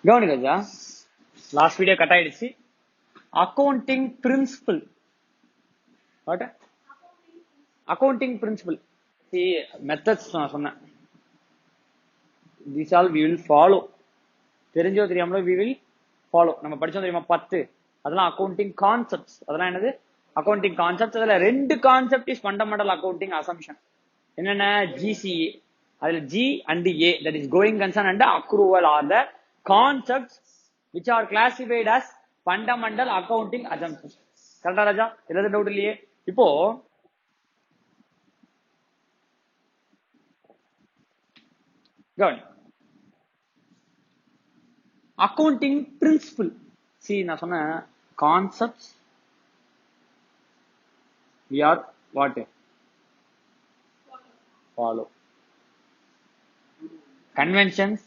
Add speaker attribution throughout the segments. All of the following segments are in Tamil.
Speaker 1: கவனி ராஜா, லாஸ்ட் வீடியோ கட் ஆயிடுச்சு. Accounting principle, what accounting principle methods நான் சொன்னேன். these all we will follow. தெரிஞ்சோ தெரியாமலோ we will follow. நம்ம படிச்சோம் தெரியுமா 10, அதெல்லாம் அக்கௌண்டிங் கான்செப்ட்ஸ். அதெல்லாம் என்னது? Accounting concepts. அதுல 2 concept is fundamental accounting assumption. என்னென்ன? GCA, அதுல G and A, that is going concern and accrual are the concepts which are classified as fundamental accounting assumptions. கரெக்டா ராஜா? எதாவது டவுட் இல்லையே? இப்போ கவனி, அக்கௌண்டிங் பிரின்சிபல். நான் சொன்ன concepts we are what follow, conventions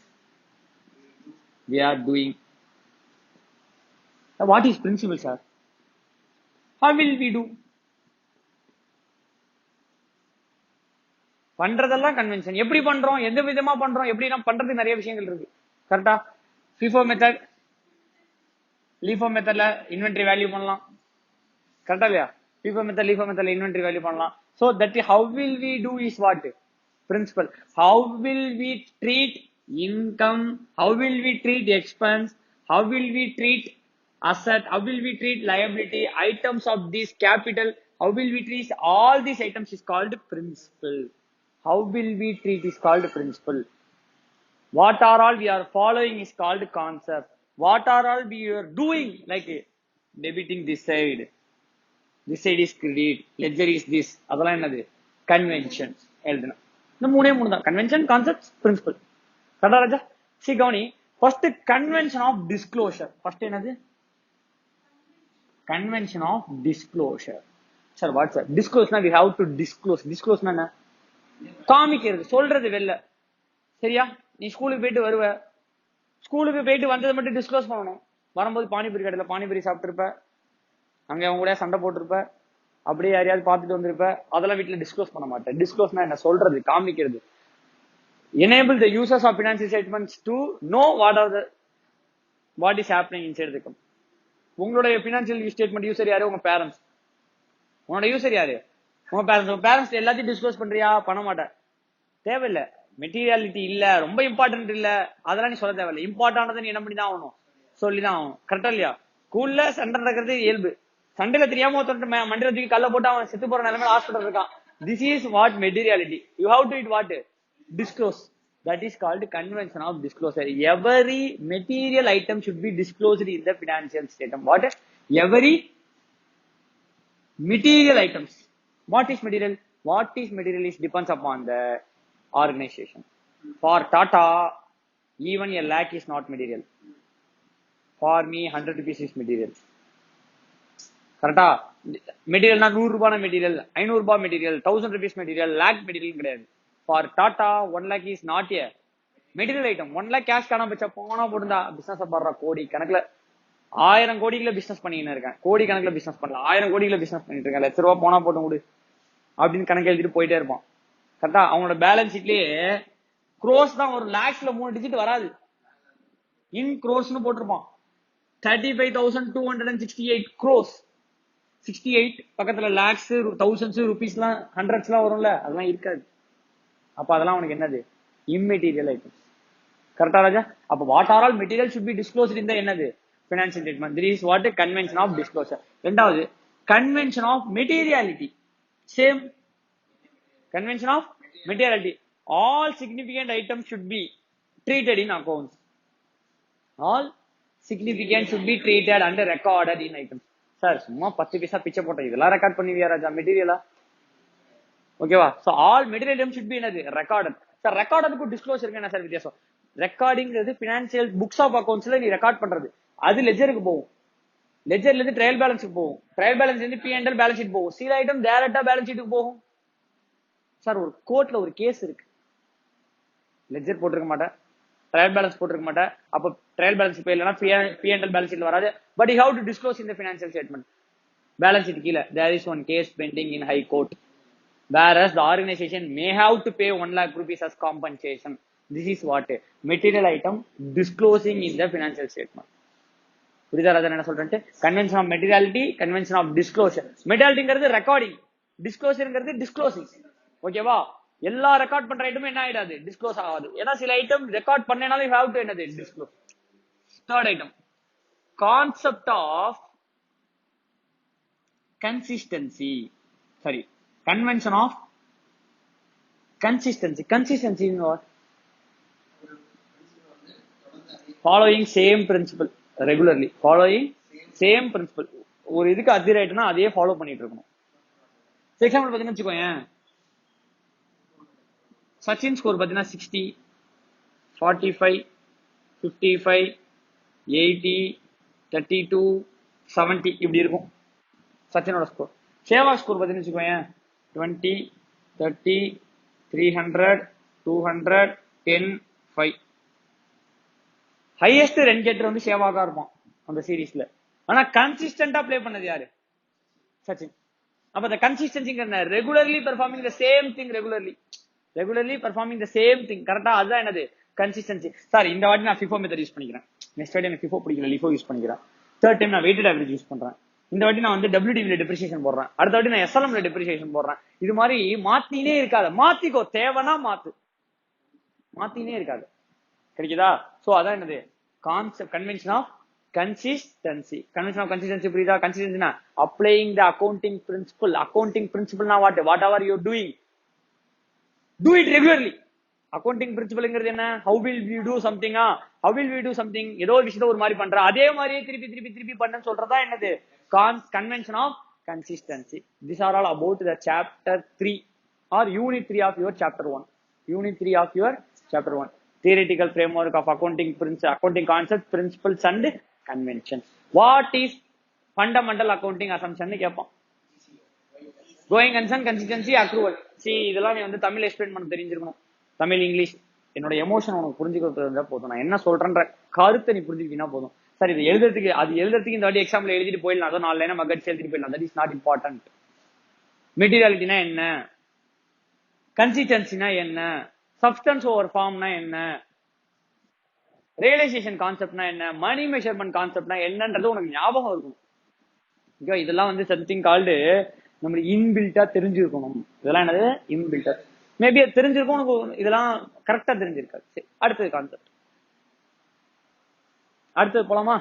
Speaker 1: we are doing. What is principle, sir? How will we do? பண்றதெல்லாம் கன்வென்ஷன். எப்படி பண்றோம், எந்த விதமா பண்றோம், எப்படி நான் பண்றது, நிறைய விஷயங்கள் இருக்கு. கரெக்டா? FIFO மெத்தட், LIFO மெத்தட்ல இன்வென்டரி வேல்யூ பண்ணலாம். கரெக்டா இல்லையா? FIFO மெத்தட், LIFO மெத்தட்ல இன்வென்டரி வேல்யூ பண்ணலாம். So that how will we do is what? Principle. How will we treat income? How will we treat expense? How will we treat asset? How will we treat liability? Items of this capital. How will we treat all these items is called principle. How will we treat is called principle. What are all we are following is called concept. What are all we are doing, like debiting this side is credit, ledger is this, அதெல்லாம் என்னது? கன்வென்ஷன்ஸ் எழுதணும். இந்த மூணே தான், கன்வென்ஷன், கான்செப்ட்ஸ், பிரின்சிபல். கரெக்டா ராஜா? கவனி, first convention of disclosure. First என்னது? Convention of disclosure. Sir what sir? டிஸ்க்ளோஸ்னா we have to disclose. டிஸ்க்ளோஸ்னா என்ன? காமிக்கிறது, சொல்றது வெளில. சரியா? நீ ஸ்கூலுக்கு போயிட்டு வருவ, ஸ்கூலுக்கு போயிட்டு வந்ததை மட்டும் டிஸ்க்ளோஸ் பண்ணணும். வரும்போது பானிபூரி கடையில பானிபூரி சாப்பிட்டுருப்ப, அங்க அவங்க கூட சண்டை போட்டிருப்ப, அப்படியே யாரையாவது பார்த்துட்டு வந்திருப்ப, அதெல்லாம் வீட்டுல டிஸ்க்ளோஸ் பண்ண மாட்டேன். டிஸ்க்ளோஸ்னா என்ன? சொல்றது, காமிக்கிறது. enable the users of financial statements to know what is happening inside the company. உங்களோட பினான்சியல் ஸ்டேட்மெண்ட் யூசர் யாரு? உங்க பேரண்ட்ஸ். உன்னோட யூசர் யாரு? உங்க பேரண்ட்ஸ். உங்க பேரண்ட்ஸ் எல்லாத்தையும் டிஸ்க்ளோஸ் பண்றியா? பண்ண மாட்டேன். தேவையில்லை. மெட்டீரியாலிட்டி இல்ல, ரொம்ப இம்பார்ட்டன்ட் இல்ல, அதெல்லாம் நீ சொல்ல தேவையில்லை. இம்பார்ட்டன்ட் நீ என்ன பண்ணி தான் ஆகணும்? சொல்லிதான் ஆகணும். கரெக்டா இல்லையா? ஸ்கூல்ல சண்டை நடக்கிறது இயல்பு. சண்டையில தெரியாம ஒருத்தர் மண்டியில தூக்கி கல்ல போட்டு அவன் செத்து போற நிலைமையில ஹாஸ்பிட்டல் இருக்கான். This is what materiality. You have to it what? Disclose. That is called convention of disclosure. Every material item should be disclosed in the financial statement. What? Every material items. What is material? What is material is depends upon the organization. For Tata, even a lakh is not material. For me, 100 rupees is material. கரெக்டா? மெட்டீரியல்னா 100 ரூபாய் மெட்டீரியல், 500 ரூபாய் material, 1000 rupees material, lakh material கிடையாது. For Tata 1 lakh is not a material item. 1 lakh cash காணாம வச்சா போனா போட்டுந்தா பிசினஸ் பாடுற கோடி கணக்குல 1000 கோடிகளை பிசினஸ் பண்ணின்னு இருக்கேன். கோடி கணக்குல பிசினஸ் பண்ணலாம், 1000 கோடிகளை பிசினஸ் பண்ணிட்டு இருக்கேன். லட்ச ரூபா போனா போட்டு விடு அப்படின்னு கணக்கு எழுதிட்டு போயிட்டே இருப்பான். கரெக்டா? அவனோட பேலன்ஸ் ஷீட்லயே க்ரோஸ் தான் ஒரு லேக்ஸ்ல 3 டிஜிட் வராது. இன் க்ரோஸ்னு போட்டிருப்பான். 35,268 crores. 68 பக்கத்துல லேக்ஸ், தௌசண்ட்ஸ், ருபீஸ்லாம், ஹண்ட்ரட்ஸ்லாம் வரும்ல, அதெல்லாம் இருக்காது. அப்ப அதெல்லாம் உனக்கு என்னது? Immaterial items. கரெக்டா ராஜா? அப்ப what are all material should be disclosed in the என்னது? Financial statement. This is what convention of disclosure. ரெண்டாவது convention of materiality. Same convention of materiality. All significant items should be treated in accounts. All significant should be treated and recorded in items. Sir சும்மா 10 பைசா பிச்சை போட்டோம், இதெல்லாம் ரெக்கார்ட் பண்ணுவியா ராஜா? மெட்டீரியலா? ஓகேவா? So all material item should be என்னது? ரெக்கார்டட். சார் ரெக்கார்டடுக்கு டிஸ்க்ளோசருக்கு என்ன சார் வித்தியாசம்? ரெக்கார்டிங்கிறது பினான்சியல் புக்ஸ் ஆஃப் அக்கௌண்ட்ஸ்ல நீ ரெக்கார்ட் பண்றது, அது லெஜருக்கு போகும். லெஜர்ல இருந்து ட்ரையல் பேலன்ஸுக்கு போகும், ட்ரையல் பேலன்ஸ் இருந்து P&L பேலன்ஸ் ஷீட் போகும், சில ஐட்டம் டைரக்டா பேலன்ஸ் ஷீட்டுக்கு போகும். சார் ஒரு கோர்ட்ல ஒரு கேஸ் இருக்கு, லெஜர் போட்டிருக்க மாட்டேன், ட்ரையல் பேலன்ஸ் போட்டிருக்க மாட்டேன், அப்ப ட்ரையல் பேலன்ஸ் போய் இல்லைன்னா P&L பேலன்ஸ் ஷீட்ல வராது. But you have to disclose in the financial statement. Balance sheet கீழே there is one case pending in high court, whereas the organization may have to pay 1 lakh rupees as compensation. This is what material item disclosing in the financial statement. புரியுதா ராஜா என்ன சொல்றேன்? Convention of materiality, convention of disclosure. மெட்டீரியாலிட்டிங்கிறது ரெக்கார்டிங், டிஸ்க்ளோஷர்ங்கிறது டிஸ்க்ளோசிங். ஓகேவா? எல்லா ரெக்கார்ட் பண்ற ஐட்டமும் என்ன ஆயிடாது, டிஸ்க்ளோஸ் ஆகாது. ஏன்னா சில ஐட்டம் ரெக்கார்ட் பண்ணனால யூ ஹேவ் டு என்னது, disclose. Third item, concept of consistency, sorry convention of consistency. Consistency what? Following same principle regularly, following same principle. ஒரு இதுக்கு அதி ரைட்னா அதே ஃபாலோ பண்ணிட்டு இருக்கணும். எக்ஸாம்பிள் பாத்தீங்கன்னா வச்சுக்கோங்க, சச்சின் ஸ்கோர் பாத்தீங்கன்னா 60, 45, 55, 80, 32, 70 இப்படி இருக்கும் சச்சினோட ஸ்கோர். சேவா ஸ்கோர் பாத்தீங்கன்னா வச்சுக்கோங்க 20, 30, 300, 200, 10, 5. ஹையஸ்ட் ரன் கேட்டர் வந்து சேவாகா இருப்பான் அந்த சீரீஸ்ல. ஆனா கன்சிஸ்டன்டா பிளே பண்ணது யாரு? சச்சின். அப்ப அந்த கன்சிஸ்டன்சிங்க regularly performing the same thing, regularly performing the same thing. கரெக்டா? அதுதான் என்னது கன்சிஸ்டன்சி. சார் இந்த வாட்டி நான் FIFO மெத்தட் யூஸ் பண்ணிக்கிறேன், நெக்ஸ்ட் வாட்டி எனக்கு FIFO பிடிக்கல LIFO யூஸ் பண்ணிக்கிறேன், தேர்ட் டைம் நான் வெயிட்டட் ஆவரேஜ் யூஸ் பண்றேன், இந்த வாட்டி நான் வந்து WDV ல டெப்ரிசியேஷன் போடுறேன், அடுத்த வாட்டி நான் SLM ல டெப்ரிசியேஷன் போடுறேன். இது மாதிரி மாத்தினே இருக்காது, மாத்திக்கோ தேவைன்னா மாத்து, மாத்தினே இருக்காது. கிடைக்குதா? சோ அதான் என்னது concept, convention of consistency. Convention of consistency புரியுதா? கன்சிஸ்டன்சினா applying the accounting principle. Accounting பிரின்சிபல்னா whatever you doing, do it regularly. Accounting பிரின்சிபல்ங்கிறது என்ன? how will we do something, how will we do something, ஏதோ ஒரு விஷயத்தை ஒரு மாதிரி பண்ற அதே மாதிரியே திருப்பி திருப்பி திருப்பி பண்ணன்னு சொல்றதா என்னது convention of consistency. These are all about the chapter 3 or unit 3 of your chapter 1. Unit 3 of your chapter 1. Theoretical framework of accounting concepts, principles and conventions. What is fundamental accounting assumption கேட்பான். Going concern, consistency, accrual. C இதெல்லாம் நீ வந்து தமிழ் எக்ஸ்பிளைன் பண்ண தெரிஞ்சிருக்கணும். தமிழ் இங்கிலீஷ் என்னோட எமோஷன் உனக்கு புரிஞ்சுக்கிறது இருந்தா போதும். நான் என்ன சொல்றேன்ற கருத்தை நீ புரிஞ்சுக்கிட்டீங்கன்னா போதும். சார் இது எழுதுறதுக்கு அது எழுதுறதுக்கு இந்த வாட்டி எக்ஸாம்ல எழுதிட்டு போயிடலாம், அதோ 4 லைனா மகடிச்சு எழுதிட்டு போயிடலாம். That is not important. மெட்டீரியாலிட்டினா என்ன, கன்சிஸ்டன்சினா என்ன, சப்ஸ்டன்ஸ் ஓவர் ஃபார்ம்னா என்ன, ரியலைசேஷன் கான்செப்ட்னா என்ன, மணி மெஷர்மெண்ட் கான்செப்ட்னா என்னன்றது உனக்கு ஞாபகம் இருக்கும். இதெல்லாம் வந்து சம்திங் கால்டு நம்ம இன்பில்ட்டா தெரிஞ்சிருக்கணும். இதெல்லாம் என்னது இன்பில்ட்டா, மேபி தெரிஞ்சிருக்கும் உனக்கு, இதெல்லாம் கரெக்டா தெரிஞ்சிருக்காது. சரி, அடுத்தது கான்செப்ட், அடுத்தது போலாமா?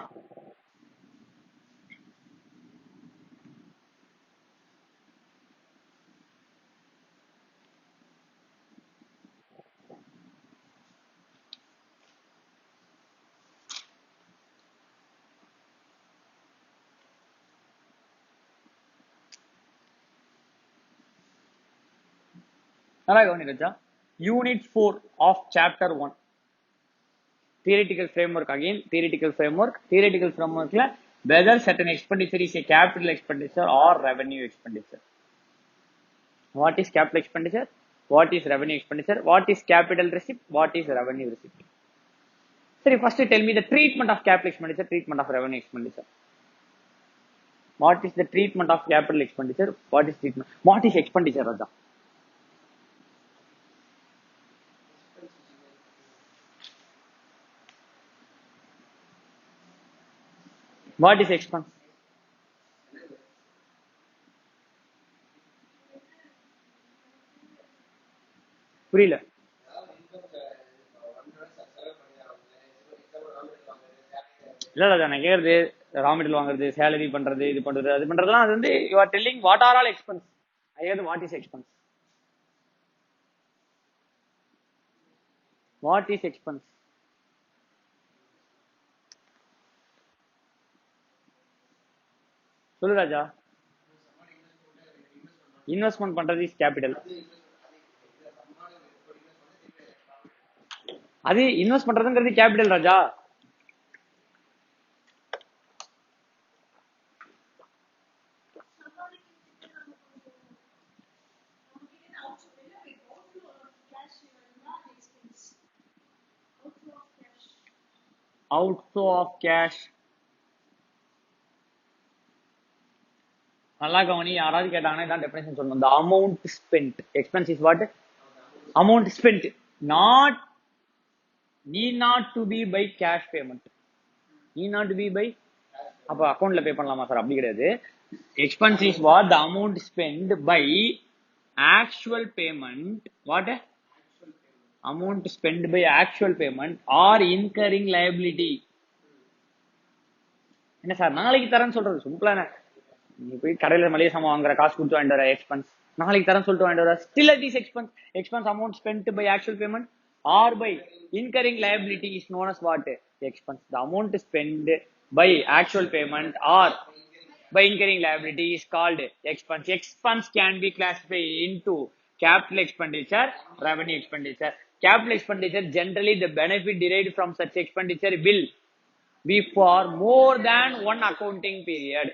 Speaker 1: நல்லா கவனிக்கா. Unit 4 of chapter 1 theoretical framework. Again theoretical frameworkல whether certain expenditure is a capital expenditure or revenue expenditure. What is capital expenditure, what is revenue expenditure, what is capital receipt, what is revenue receipt. Sir, first tell me the treatment of capital expenditure, treatment of revenue expenditure. What is the treatment of capital expenditure, what is treatment, what is expenditure Raja? What is expense? புரியல. இல்ல ராஜா, நான் கேக்குறது ரா மெட்டீரியல் வாங்குறது, சேலரி பண்றது, இது பண்றது, அது பண்றதுலாம் அது வந்து you are telling what are all expense. I hear what is expense, what is expense. சொல்லு ராஜா. இன்வெஸ்ட்மெண்ட் பண்றது இஸ் கேபிட்டல். அது இன்வெஸ்ட் பண்றதுங்கிறது கேபிட்டல் ராஜா. outflow of cash. நல்லா கவனி, யாராவது கேட்டாங்கன்னா இதான் டெஃபினேஷன் சொல்லணும். the amount spent, expense is what, amount spent, not need not to be by cash payment. Need not to be by அப்ப அக்கவுண்ட்ல பே பண்ணலாமா சார்? அப்படி கிடையாது. Expense is what the amount spent by actual payment. What amount spent by actual payment or incurring liability. என்ன சார் நாளைக்கு தரேன்னு சொல்றது? சிம்பிளா நீ போய் கடையில மளிகை சாமான் வாங்குற காசு கொடுத்து வாங்கிட்டு வர எக்ஸ்பென்ஸ், நாளைக்கு தரேன்னு சொல்லிட்டு வாங்கிட்டு வர, still it is expense. Expense amount spent by actual payment or by incurring liability is known as what? Expense. The amount spent by actual payment or by incurring liability is called expense. Expense can be classified into capital expenditure, revenue expenditure. Capital expenditure, generally the benefit derived from such expenditure will be for more than one accounting period.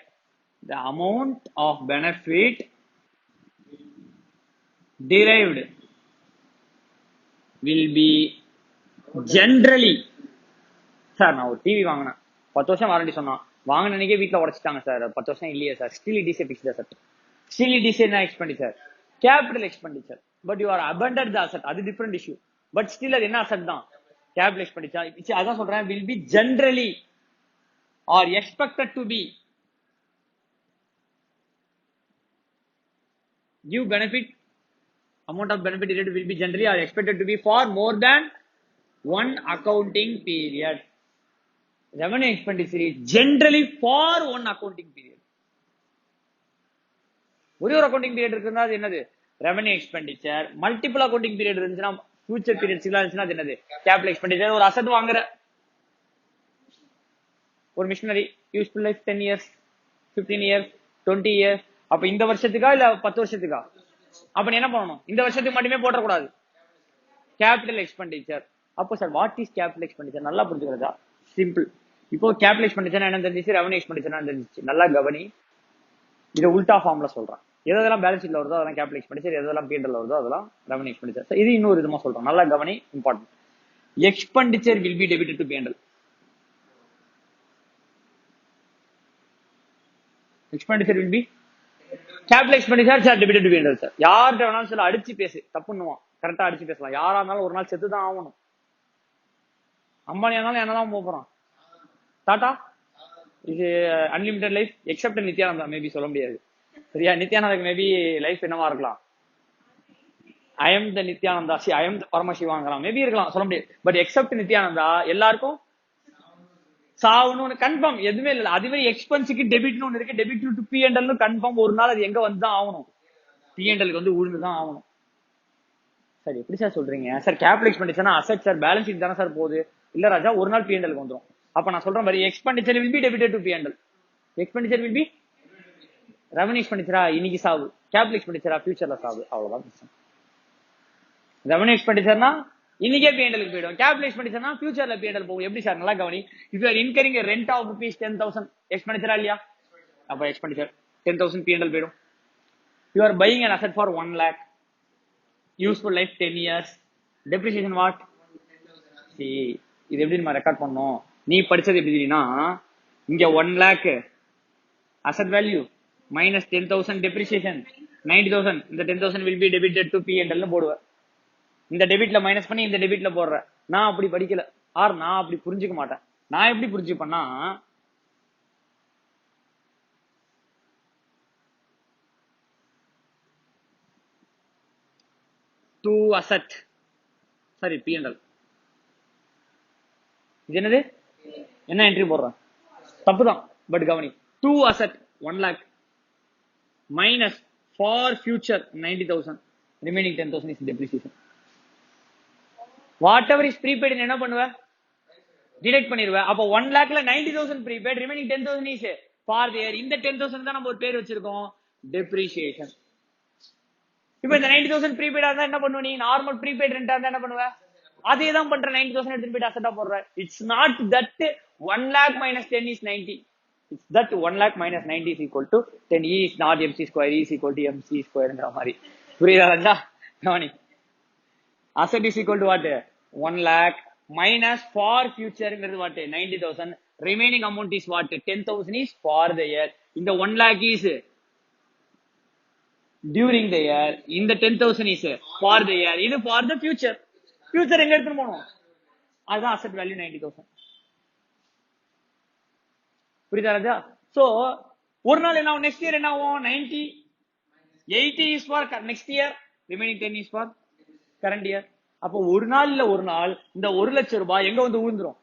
Speaker 1: The amount of benefit derived will be generally. Sir நான் ஒரு டிவி வாங்கினேன், 10 வருஷம் வாரண்டி சொன்னான், வாங்கின அன்னைக்கே வீட்டில் உடச்சிட்டாங்க சார், 10 வருஷம் இல்லையே sir, still it is a fixed asset. Still it is an expenditure, capital expenditure, but you are abandoned the asset, அது different issue, but still அது என்ன asset தான், capital expenditure. அதான் சொல்றேன், will be generally or expected to be give benefit. Amount of benefit derived will be generally or expected to be for more than one accounting period. Revenue expenditure is generally for one accounting period. ஒரே ஒரு அக்கவுண்டிங் பீரியட் இருக்குன்னா அது என்னது? Revenue expenditure. Multiple accounting period இருந்துச்சுன்னா, ஃபியூச்சர் பீரியட்ஸ் இருந்துச்சுன்னா அது என்னது? Capital expenditure. ஒரு அசட் வாங்குற, ஒரு machinery useful life 10 years, 15 years, 20 years. அப்ப இந்த வருஷத்துக்கா இல்ல 10 வருஷத்துக்கா? அப்ப நீ என்ன பண்ணணும்? இந்த வருஷத்துக்கு மட்டுமே போடக்கூடாது, கேபிட்டல் எக்ஸ்பெண்டிச்சர். அப்போ sir what is capital expenditure? நல்லா புரிஞ்சுக்கிறதா? சிம்பிள். இப்போ கேபிட்டல் எக்ஸ்பெண்டிச்சர் என்ன தெரிஞ்சிச்சு, ரெவன்யூ எக்ஸ்பெண்டிச்சர் தெரிஞ்சிச்சு. நல்லா கவனி, இதை உல்டா ஃபார்ம்ல சொல்றேன். எதெல்லாம் பேலன்ஸ் ஷீட்ல வருதோ அதெல்லாம் கேபிட்டல் எக்ஸ்பெண்டிச்சர், எதெல்லாம் P&L வருதோ அதெல்லாம் ரெவன்யூ எக்ஸ்பெண்டிச்சர். இது இன்னொரு விதமா சொல்றேன், நல்லா கவனி, important. Expenditure will be debited to P&L. Expenditure will B capital expenditure sir debited to P&L sir. யார்கிட்ட வேணாலும் சொல்ல அடிச்சு பேசு, தப்புன்னுவான், கரெக்டா அடிச்சு பேசலாம். யாரா இருந்தாலும் ஒரு நாள் செத்து தான் ஆகணும். அம்பானியா இருந்தாலும் என்னதான் போறான், டாடா இது unlimited life, except Nithyananda maybe சொல்ல முடியாது. சரியா? நித்யானந்தாக்கு மேபி லைஃப் என்னவா இருக்கலாம், I am the Nithyananda, I am the பரமசிவாங்கலாம், மேபி இருக்கலாம், சொல்ல முடியாது. பட் எக்ஸப்ட் நித்யானந்தா எல்லாருக்கும் சாவுன்னு ஒண்ணு கன்ஃபார்ம் எதுவுமே இல்லை. அதுவே எக்ஸ்பென்ஸுக்கு டெபிட்னு ஒண்ணு இருக்கு, டெபிட் டு P&L கன்ஃபார்ம் ஒரு நாள் அது எங்க வந்துதான் ஆகணும், P&L வந்து உழுந்துதான் ஆகணும். சார் எப்படி சார் சொல்றீங்க சார்? கேபிட்டல் எக்ஸ்பெண்டிச்சர்னா அசெட் சார், பேலன்ஸ் ஷீட் தானே சார் போகுது. இல்ல ராஜா, ஒரு நாள் P&L வந்துடும். அப்ப நான் சொல்றேன் பாரு, expenditure will be debited to P&L. Expenditure will be revenue எக்ஸ்பெண்டிச்சரா இன்னைக்கு சாவு, கேபிட்டல் எக்ஸ்பெண்டிச்சரா ஃபியூச்சர்ல சாவு, அவ்வளவுதான். ரெவன்யூ எக்ஸ்பெண்டிச்சர்னா இன்னைக்கே P&L போயிடும், கேபிட்டல் எக்ஸ்பெண்டிச்சர்னா ஃபியூச்சர்ல P&L போகும். எப்படி சார்? நல்லா கவனி. If you are incurring rent of ₹10,000 எக்ஸ்பெண்டிச்சரா இல்லையா? அப்ப எக்ஸ்பெண்டிச்சர் 10,000 P&L போயிடும். You are buying an asset for 1 lakh, useful life 10 years, depreciation what? See, இது எப்படி நம்ம ரெக்கார்ட் பண்ணோம்? நீ படிச்சது எப்படின்னா, இங்க 1 lakh asset value minus 10,000 depreciation 90,000. இந்த 10,000 will be debited to P&L போடுவேன். இந்த டெபிட்ல மைனஸ் பண்ணி இந்த டெபிட்ல போடுற. நான் அப்படி படிக்கல, ஆர் நான் அப்படி புரிஞ்சுக்க மாட்டேன். நான் எப்படி புரிஞ்சுப்பேன்னா, டு அசெட், சாரி P&L. இது என்னது? என்ன என்ட்ரி போடுறேன்? தப்புதான், பட் கவனி. To asset 1 lakh minus for future 90,000, remaining 10,000 is depreciation. What ever is prepaid என்ன பண்ணுவேன்? டிடெக்ட் பண்ணிடுவேன். அப்போ 1 lakhல 90,000 prepaid, remaining 10,000 is for the year. இந்த 10,000 தான் நம்ம ஒரு பேர் வச்சிருக்கோம், டெப்ரிசியேஷன். இப்போ இந்த 90,000 ப்ரீபெய்டா இருந்தா என்ன பண்ணுவ நீ? நார்மல் ப்ரீபெய்ட் ரெண்டா இருந்தா என்ன பண்ணுவ? அதே தான் பண்ற, 90,000 எடுத்து போயிட்டு அசெட்டா போடுற. It's not that 1 lakh minus 10 is 90. It's that 1 lakh minus 90 is equal to 10. E is not MC square, E is equal to MC square ன்ற மாதிரி. புரியுதா? கவனி. Asset is equal to what? 1 lakh minus for future ங்கிறது what? 90,000. Remaining amount is what? 10,000 is for the year. இந்த 1 lakh is during the year. இந்த 10,000 is for the year. இது for the future. Future எங்க எடுத்துட்டு போகணும்? அதுதான் அசெட் வேல்யூ 90,000. புரியுதா ராஜா? சோ ஒரு நாள் என்ன ஆகும், நெக்ஸ்ட் இயர் என்ன ஆகும், 90 80 is for next year, remaining 10 is for current year. அப்போ ஒரு நாள் இல்ல ஒரு நாள் இந்த 1,00,000 ரூபாய் எங்க வந்து விழுந்துரும்.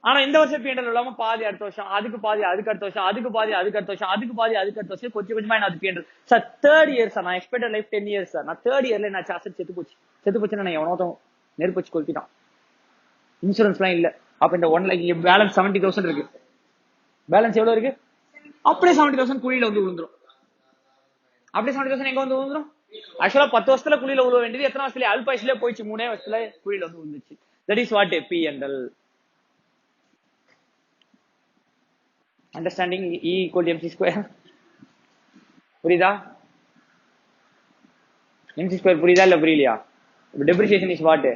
Speaker 1: ஆனா இந்த வருஷம் P&L இல்லாம பாதி அடுத்த வருஷம், அதுக்கு பாதி அதுக்கு அடுத்த வருஷம், அதுக்கு பாதி அதுக்கு அடுத்த வருஷம், அதுக்கு பாதி அதுக்கு அடுத்த வருஷம், கொஞ்சம் கொஞ்சமா என்ன P&L sir. Third year sir, நான் எக்ஸ்பெக்டட் லைஃப் 10 இயர்ஸ் சார். நான் தேர்ட் இயர்ல என்ன அசெட் செத்து போச்சுன்னா நான் எவனோத்தம் நெருப்பு வச்சு கொளுத்திட்டான். இன்சூரன்ஸ் எல்லாம் இல்ல. அப்ப இந்த 1 லேக் பேலன்ஸ் 70,000 இருக்கு. பேலன்ஸ் எவ்வளவு இருக்கு, அப்படியே 70,000 குழியில வந்து விழுந்துரும். அப்படியே 70,000 எங்க வந்து விழுந்துரும். ஆக்சுவலா 10 வருஷத்துல குழியில விழுவ வேண்டியது எத்தனை வருஷத்துல, அல்பாயுஸ்ல போயிடுச்சு, 3 வருஷத்துல குழியில வந்து விழுந்துச்சு. That is what P&L. Understanding E = mc². புரியுதா? mc² புரியுதா இல்ல புரியலையா? Depreciation is what,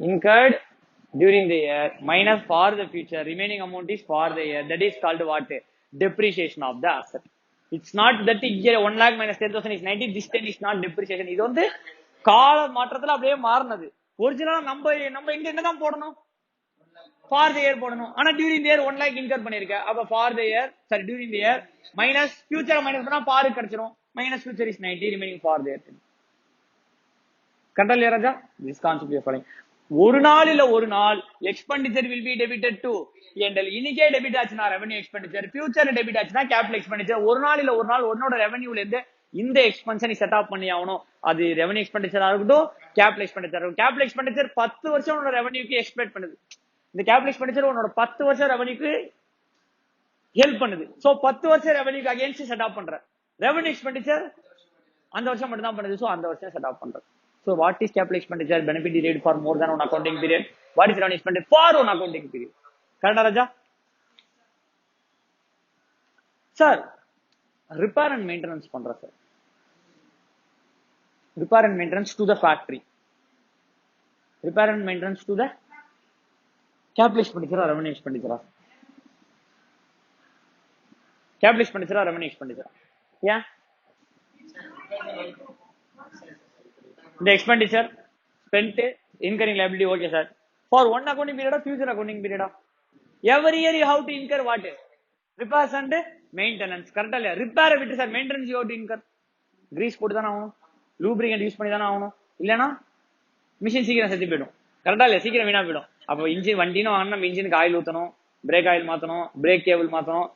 Speaker 1: incurred during the year minus for the future, remaining amount is for the year. That is called what, depreciation of the asset. It's not that here 1 lakh minus 10,000 is 90. This 10 is not depreciation. இது வந்து கால மாற்றத்துல அப்படியே மாறினது. ஒரிஜினலா நம்ம இங்க என்னதான் போடணும், for the year போடணும். ஆனா during the year 1 lakh incur பண்ணிருக்க. அப்ப for the year, sorry, during the year minus future minus பண்ணா பாரு கிடைச்சிரும். minus future is 90, remaining for the year. கரெக்டா இல்லையா ராஜா? This concept you are following. ஒரு நாள் இல்ல ஒரு நாள் expenditure will be debited to P&L. இன்னைக்கே டெபிட் ஆச்சுனா ரெவென்யூ எக்ஸ்பெண்டிச்சர், ஃபியூச்சர்ல டெபிட் ஆச்சுனா கேபிட்டல் எக்ஸ்பெண்டிச்சர். ஒரு நாள் இல்ல ஒரு நாள் உன்னோட ரெவென்யூல இருந்து இந்த எக்ஸ்பென்ஷன் நீ செட் அப் பண்ணி ஆகணும். அது ரெவென்யூ எக்ஸ்பெண்டிச்சரா இருக்கட்டும், கேபிட்டல் எக்ஸ்பெண்டிச்சர் இருக்கட்டும். கேபிட்டல் எக்ஸ்பெண்டிச்சர் 10 வருஷம் உன்னோட ரெவென்யூக்கு எக்ஸ்பெக்ட் பண்ணுது. இந்த கேபிட்டல் எக்ஸ்பெண்டிச்சர் உன்னோட 10 வருஷம் ரெவென்யூக்கு ஹெல்ப் பண்ணுது. சோ 10 வருஷம் ரெவென்யூக்கு அகைன்ஸ்ட் செட் அப் பண்ற. ரெவென்யூ எக்ஸ்பெண்டிச்சர் அந்த வருஷம் மட்டும் தான் பண்ணுது. சோ அந்த வருஷம் செட் அப் பண்ற. So what is capital expenditure? Benefit period for more than one accounting period. What is revenue expenditure for one accounting period? Correct, Raja? Sir, repair and maintenance பண்ற sir. Repair and maintenance to the factory. Repair and maintenance to the capital expenditure or revenue expenditure? Capital expenditure or revenue expenditure? Yeah. The expenditure spent, incurring liability, okay sir. For one accounting period or future accounting period? Every year you have to incur what? Repairs and maintenance. Correct அல்ல? Repair விட்டு sir maintenance you have to incur. Grease போட்டு தானே ஆகணும், lubricant யூஸ் பண்ணி தானே ஆகணும். இல்லனா மிஷின் சீக்கிரம் செத்து போயிடும். கரெக்டா இல்ல? சீக்கிரம் வீணா போயிடும். அப்போ இன்ஜின் வண்டின்னு வாங்கினா நம்ம இன்ஜினுக்கு ஆயில் ஊத்தணும், பிரேக் ஆயில் மாத்தணும், பிரேக் கேபிள் மாத்தணும்,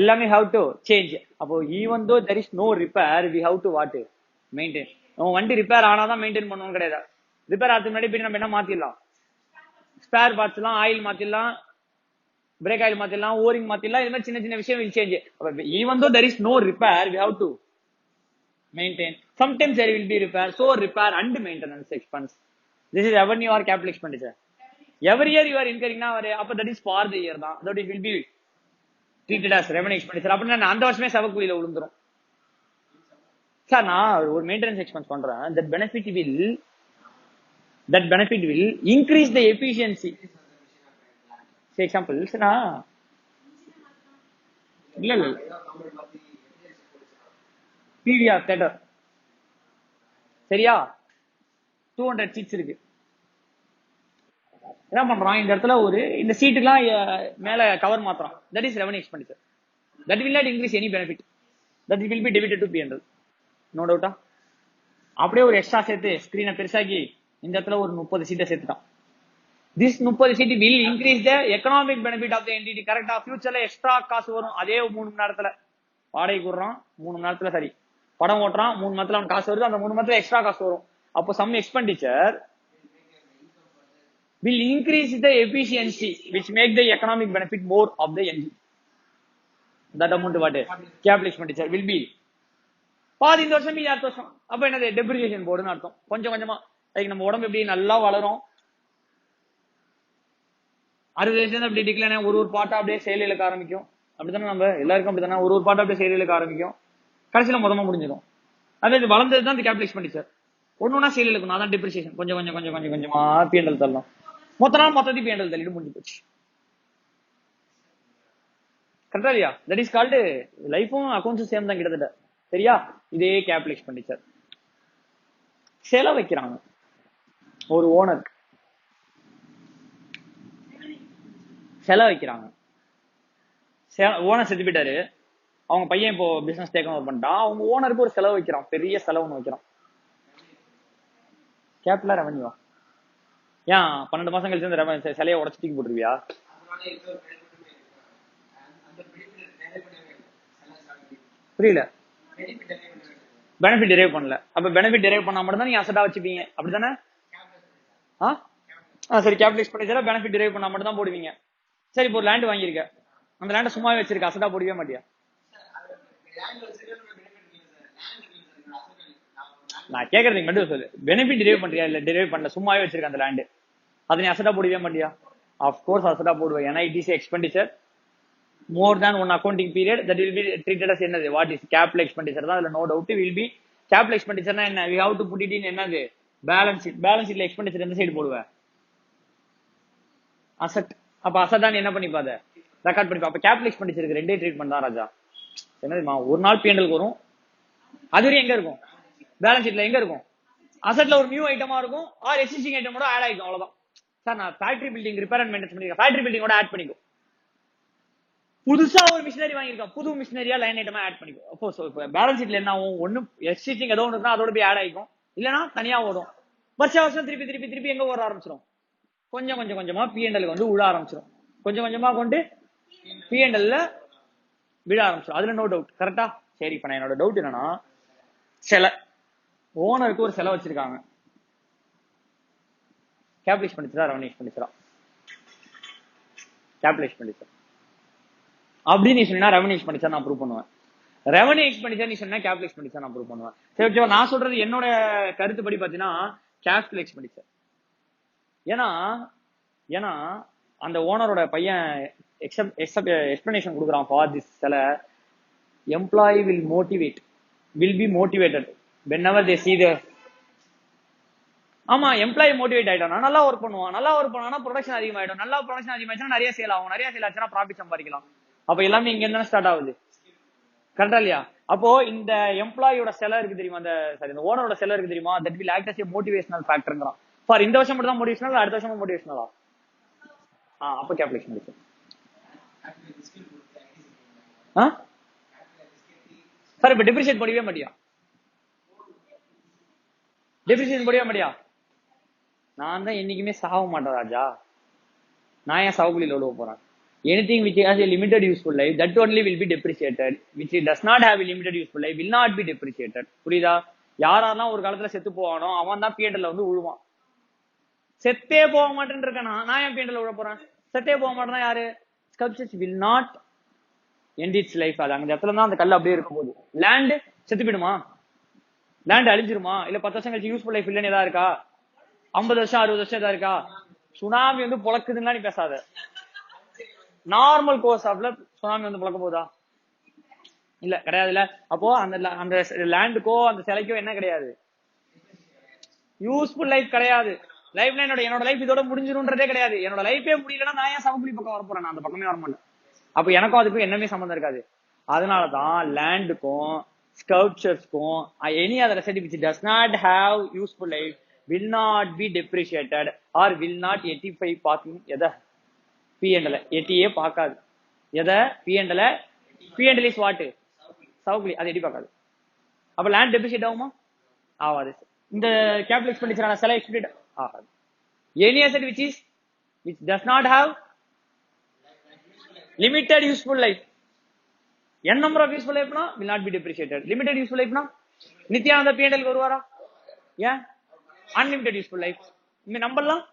Speaker 1: எல்லாமே have to change. அப்போ even though there is no repair, we have to what? Maintain. நம்ம வண்டி ரிப்பேர் ஆனாதான் மெயின்டைன் பண்ணணும் கிடையாது. ரிப்பேர் ஆகிறதுக்கு முன்னாடி போய் நம்ம என்ன மாத்திடலாம், ஸ்பேர் பார்ட்ஸ் எல்லாம், ஆயில் மாத்திடலாம், பிரேக் ஆயில் மாத்திடலாம், ஓரிங் மாத்திடலாம். இது மாதிரி சின்ன சின்ன விஷயம் will change. Even though there is no repair, we have to maintain. Sometimes there will be repair. So repair and maintenance expense. This is revenue or capital expenditure. Every year you are incurring now, அப்ப that is for the year தான். That it will be treated as revenue expenditure. அப்படின்னா அந்த வருஷமே சவக்குழியில விழுந்துரும். சார் நான் ஒரு மெயின்டெனன்ஸ் எக்ஸ்பென்ஸ் பண்றேன். that benefit will increase the efficiency. For example, நான் இல்ல PVR theater சரியா, 200 சீட்ஸ் இருக்கு. என்ன பண்றான், இந்த இடத்துல ஒரு இந்த சீட்டுலாம் மேல cover மாத்துறான். that is revenue expenditure. that will not increase any benefit. that will be debited to P&L. No டவுட்டா? அப்படியே ஒரு எக்ஸ்ட்ரா சேர்த்து ஸ்கிரீனை பெருசாக்கி இந்த இடத்துல ஒரு 30 சீட்டை சேர்த்துட்டான். This 30 seat will increase the economic benefit of the entity. கரெக்டா? ஃபியூச்சர்ல எக்ஸ்ட்ரா காசு வரும். அதே 3 மணி நேரத்துல வாடகை கூடுறான், 3 மணி நேரத்துல சரி படம் ஓட்டுறான், 3 மணி நேரத்துல அவன் காசு வருது, அந்த 3 மணி நேரத்துல எக்ஸ்ட்ரா காசு வரும். அப்போ some expenditure will increase the efficiency which make the economic benefit more of the entity. That amount what? Capital expenditure will be பாதி இந்த வருஷம் மீதி அடுத்த வருஷம். அப்ப என்னது? டெப்ரிசியேஷன் போர்டுன்னு அர்த்தம். கொஞ்சம் கொஞ்சமா லைக் நம்ம உடம்பு எப்படி நல்லா வளரும், 60 வயசுல அப்படி டிக்ளைன் ஒரு பாட்டா அப்படியே செயல் இழக்க ஆரம்பிக்கும். அப்படித்தானே நம்ம எல்லாருக்கும் அப்படித்தானே ஒரு பாட்டா அப்படியே செயல் இழக்க ஆரம்பிக்கும், கடைசியில மொத்தமா முடிஞ்சிடும். அது வளர்ந்தது தான் இந்த கேபிட்டல் எக்ஸ்பெண்டிச்சர். ஒன்னொன்னா செயல் இழக்கணும், அதான் டெப்ரிசியேஷன். கொஞ்சம் கொஞ்சம் கொஞ்சம் கொஞ்சம் கொஞ்சமா P&L தள்ளலாம். மொத்த நாள் மொத்தத்தையும் P&L தள்ளிட்டு முடிஞ்சு போச்சு. கரெக்டா இல்லையா? தட் இஸ் கால்டு லைஃபும் அக்கௌண்ட்ஸும் சேம் தான் கிட்டத்தட்ட. சரியா? இதே கேபிட்டல் எக்ஸ்பெண்டிச்சர். செலவு வைக்கிறாங்க ஒரு ஓனர், செலவு வைக்கிறாங்க. ஓனர் செத்து போயிட்டாரு, அவங்க பையன் இப்போ பிசினஸ் டேக் ஓவர் பண்ணிட்டான், அவங்க ஓனருக்கு ஒரு செலவு வைக்கிறான், பெரிய செலவு ஒன்று வைக்கிறான். கேபிட்டலா ரெவன்யூவா? ஏன் 12 மாசம் கழிச்சு இந்த சிலையை உடச்சு தூக்கி போட்டுருவியா? புரியல. பெனிஃபிட் டெரைவ் பண்ணல. அப்ப பெனிஃபிட் டெரைவ் பண்ணா மட்டும் தான் நீங்க அசெட்டா வச்சுப்பீங்க, அப்படிதானே? சரி, கேபிட்டல் எக்ஸ்பெண்டிச்சர் பெனிஃபிட் டெரைவ் பண்ணா மட்டும் தான் போடுவீங்க. சரி, இப்போ ஒரு லேண்ட் வாங்கியிருக்க, அந்த லேண்ட் சும்மாவே வச்சிருக்க, அசெட்டா போடவே மாட்டியா? நான் கேக்குறதுக்கு மட்டும் சொல்லு, பெனிஃபிட் டெரைவ் பண்றியா இல்ல டெரைவ் பண்ணல, சும்மாவே வச்சிருக்க அந்த லேண்ட், அதை நீ அசெட்டா போடவே மாட்டியா? ஆஃப் கோர்ஸ் அசெட்டா போடுவேன், ஏன்னா it is expenditure more than one accounting period, that will be treated as என்னது, what is capital expenditure தான், அதுல no doubt will be. capital expenditure னா என்ன, we have to put it in என்னது, balance sheet. balance sheetல expenditure எந்த சைடு போடுவேன்? அசெட். அப்ப அசெட் தான் என்ன பண்ணிப்பா, அதை ரெக்கார்ட் பண்ணிப்பா. அப்ப capital expenditure க்கு ரெண்டே ட்ரீட்மெண்ட் தான் ராஜா. என்னதுமா, ஒரு நாள் P&L வரும், அது வரையும் எங்க இருக்கும், பேலன்ஸ் ஷீட்ல எங்க இருக்கும், அசெட்ல ஒரு நியூ ஐட்டமா இருக்கும், ஆர் எக்ஸிஸ்டிங் ஐட்டமோட ஆட் ஆயிக்கும், அவ்வளவுதான். சார் நான் factory building repair and maintenance பண்ணிருக்கேன், ஃபேக்டரி பில்டிங்கோட ஆட் பண்ணிக்கும். புதுசா ஒரு மிஷினரி வாங்கிருக்கோம், புது மிஷினரியா லைன் ஐட்டமா ஆட் பண்ணிக்கும். அப்போ பேலன்ஸ் ஷீட்ல என்ன ஆகும், ஒண்ணு எக்ஸிஸ்டிங் ஏதோ ஒன்று இருந்தா அதோட போய் ஆட் ஆயிக்கும், இல்லனா தனியா ஓடும். வருஷம் திருப்பி திருப்பி திருப்பி எங்க ஓட ஆரம்பிச்சிடும், கொஞ்சம் கொஞ்சம் கொஞ்சமா P&L வந்து உள்ள ஆரம்பிச்சிடும், கொஞ்சம் கொஞ்சமா கொண்டு P&L விட ஆரம்பிச்சிடும். அதுல நோ டவுட், கரெக்டா? சரி, இப்ப நான் என்னோட டவுட் என்னன்னா, செலவு ஓனருக்கு ஒரு செலவு வச்சிருக்காங்க, கேபிட்டல் எக்ஸ்பெண்டிச்சரா ரெவன்யூ எக்ஸ்பெண்டிச்சரா? கேபிட்டல் எக்ஸ்பெண்டிச்சர் அப்படி நீ சொன்னா ரெவன்யூ எக்ஸ்பெண்டிச்சர் நான் ப்ரூவ் பண்ணுவேன், ரெவன்யூ எக்ஸ்பெண்டிச்சர் நீ சொன்னா கேபிட்டல் எக்ஸ்பெண்டிச்சர் நான் ப்ரூவ் பண்ணுவேன். சரி, நான் சொல்றது என்னோட கருத்துப்படி பாத்தீங்கன்னா கேபிட்டல் எக்ஸ்பெண்டிச்சர். ஏன்னா ஏன்னா அந்த ஓனரோட பையன் எக்ஸ்பிளனேஷன் கொடுக்குறான் ஃபார் திஸ் சில employee will be motivated whenever they see the. ஆமா, எம்ப்ளாயி மோட்டிவேட் ஆயிட்டானா நல்லா ஒர்க் பண்ணுவான், நல்லா ஒர்க் பண்ணானா ப்ரொடக்ஷன் அதிகமாயிடும், நல்லா ப்ரொடக்ஷன் அதிகமாயிடுச்சுன்னா நிறைய சேல் ஆகும், நிறைய சேல் ஆச்சுன்னா ப்ராஃபிட் சம்பாதிக்கலாம். அப்ப எல்லாமே இங்க இருந்தா ஸ்டார்ட் ஆகுது, கரெக்டா இல்லையா? அப்போ இந்த எம்ப்ளாயோட செலவு இருக்கு தெரியுமா, இந்த ஓனரோட செலவு இருக்கு தெரியுமா, that will act as a motivational ஃபேக்டர்ங்கறான். ஃபார் இந்த வருஷம் மட்டும் தான் மோட்டிவேஷனல், அடுத்த வருஷம் மோட்டிவேஷனலா? அப்ப கேபிட்டல் எக்ஸ்பெண்டிச்சர். சார் இப்ப டெப்ரிசியேட் பண்ணவே மாட்டியா? டெப்ரிசியேட் பண்ணவே மாட்டியா? நான் தான் என்னைக்குமே சாக மாட்டேன் ராஜா, நான் ஏன் சாவுக்குழியில் உழுவ போறேன்? anything which has a limited useful life, that only will be depreciated, which does not have a limited useful life will not be depreciated. புரியுதா? யாரெல்லாம் ஒரு காலத்துல செத்து போவானோ அவன் தான் P&L வந்து உழுவான். செத்தே போக மாட்டேன்னு இருக்கேன், நான் ஏன் P&L உழ போறேன்? செத்தே போக மாட்டேன்னா யாரு? sculptures will not end its life. அது அந்த இடத்துல தான் அந்த கல் அப்படியே இருக்க போகுது. லேண்ட் செத்து போயிடுமா? லேண்ட் அழிஞ்சிருமா? இல்ல 10 வருஷம் கழிச்சு யூஸ்ஃபுல் லைஃப் இல்லன்னு ஏதா இருக்கா? 50 வருஷம் 60 வருஷம் ஏதா இருக்கா? சுனாமி வந்து பொழக்குதுன்னா நீ பேசாத, நார்மல் கோர்ஸ் ஆஃப்ல சுனாமி வந்து பழக்க போதா? இல்ல, கிடையாது. இல்ல, அப்போ அந்த லேண்டுக்கோ அந்த சிலைக்கோ என்ன கிடையாது, யூஸ்ஃபுல் லைஃப் கிடையாது. லைஃப்ல என்னோட லைஃப் இதோட முடிஞ்சிரும்ன்றதே கிடையாது. என்னோட லைஃபே முடியலன்னா நான் ஏன் சமக்குழி பக்கம் வர போறேன்? நான் அந்த பக்கமே வரமாட்டேன். அப்ப எனக்கும் அதுக்கும் என்னமே சம்பந்தம் இருக்காது. அதனாலதான் லேண்டுக்கும் ஸ்கல்ப்சர்ஸ்க்கும் any other asset which does not have useful life will not be depreciated or will not etify பார்க்கும். எதை? P&L எட்டியே பார்க்காது. எதை? P&L. P&L is what? சவுக்குழி, அது எட்டி பார்க்காது. அப்ப லேண்ட் டெப்ரிசியேட் ஆகுமா? ஆகாது. இந்த கேபிட்டல் எக்ஸ்பெண்டிச்சரான செலவு எக்ஸ்பெக்ட் ஆகாது. Any asset which does not have limited useful life, n number of useful life will not be depreciated. limited useful life Nithyananda P&L வருவாரா? ஏன்? unlimited useful life இந்த நம்பர்லாம்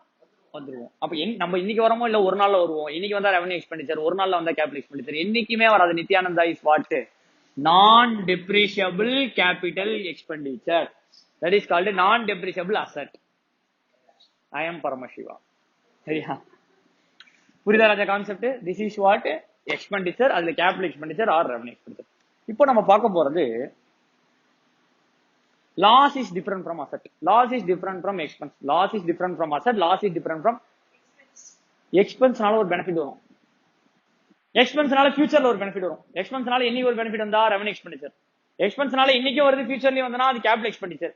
Speaker 1: வந்துருவோம். அப்ப நம்ம இன்னைக்கு வரமோ இல்ல ஒரு நாள்ல வருவோம். இன்னைக்கு வந்தா ரெவன்யூ எக்ஸ்பெண்டிச்சர், ஒரு நாள்ல வந்தா கேபிட்டல் எக்ஸ்பெண்டிச்சர், என்னைக்குமே வராது. Nithyananda is what? Non depreciable capital expenditure. That is called non depreciable asset. I am Paramasiva. சரியா? புரியுதா ராஜா concept? This is what expenditure. அதுல capital expenditure or revenue expenditure. இப்போ நம்ம பார்க்க போறது loss is different from asset, loss is different from expense, loss is different from asset, loss is different from expense. ஒரு பெனிஃபிட் வரும், எக்ஸ்பென்ஸ்னால ஃபியூச்சர்ல ஒரு பெனிஃபிட் வரும். எக்ஸ்பென்ஸ்னால இன்னைக்கு ஒரு பெனிஃபிட் வந்தா ரெவன்யூ எக்ஸ்பெண்டிச்சர், எக்ஸ்பென்ஸ்னால இன்னைக்கு வருது ஃபியூச்சர்லயும் வந்தனா அது கேபிட்டல் எக்ஸ்பெண்டிச்சர்.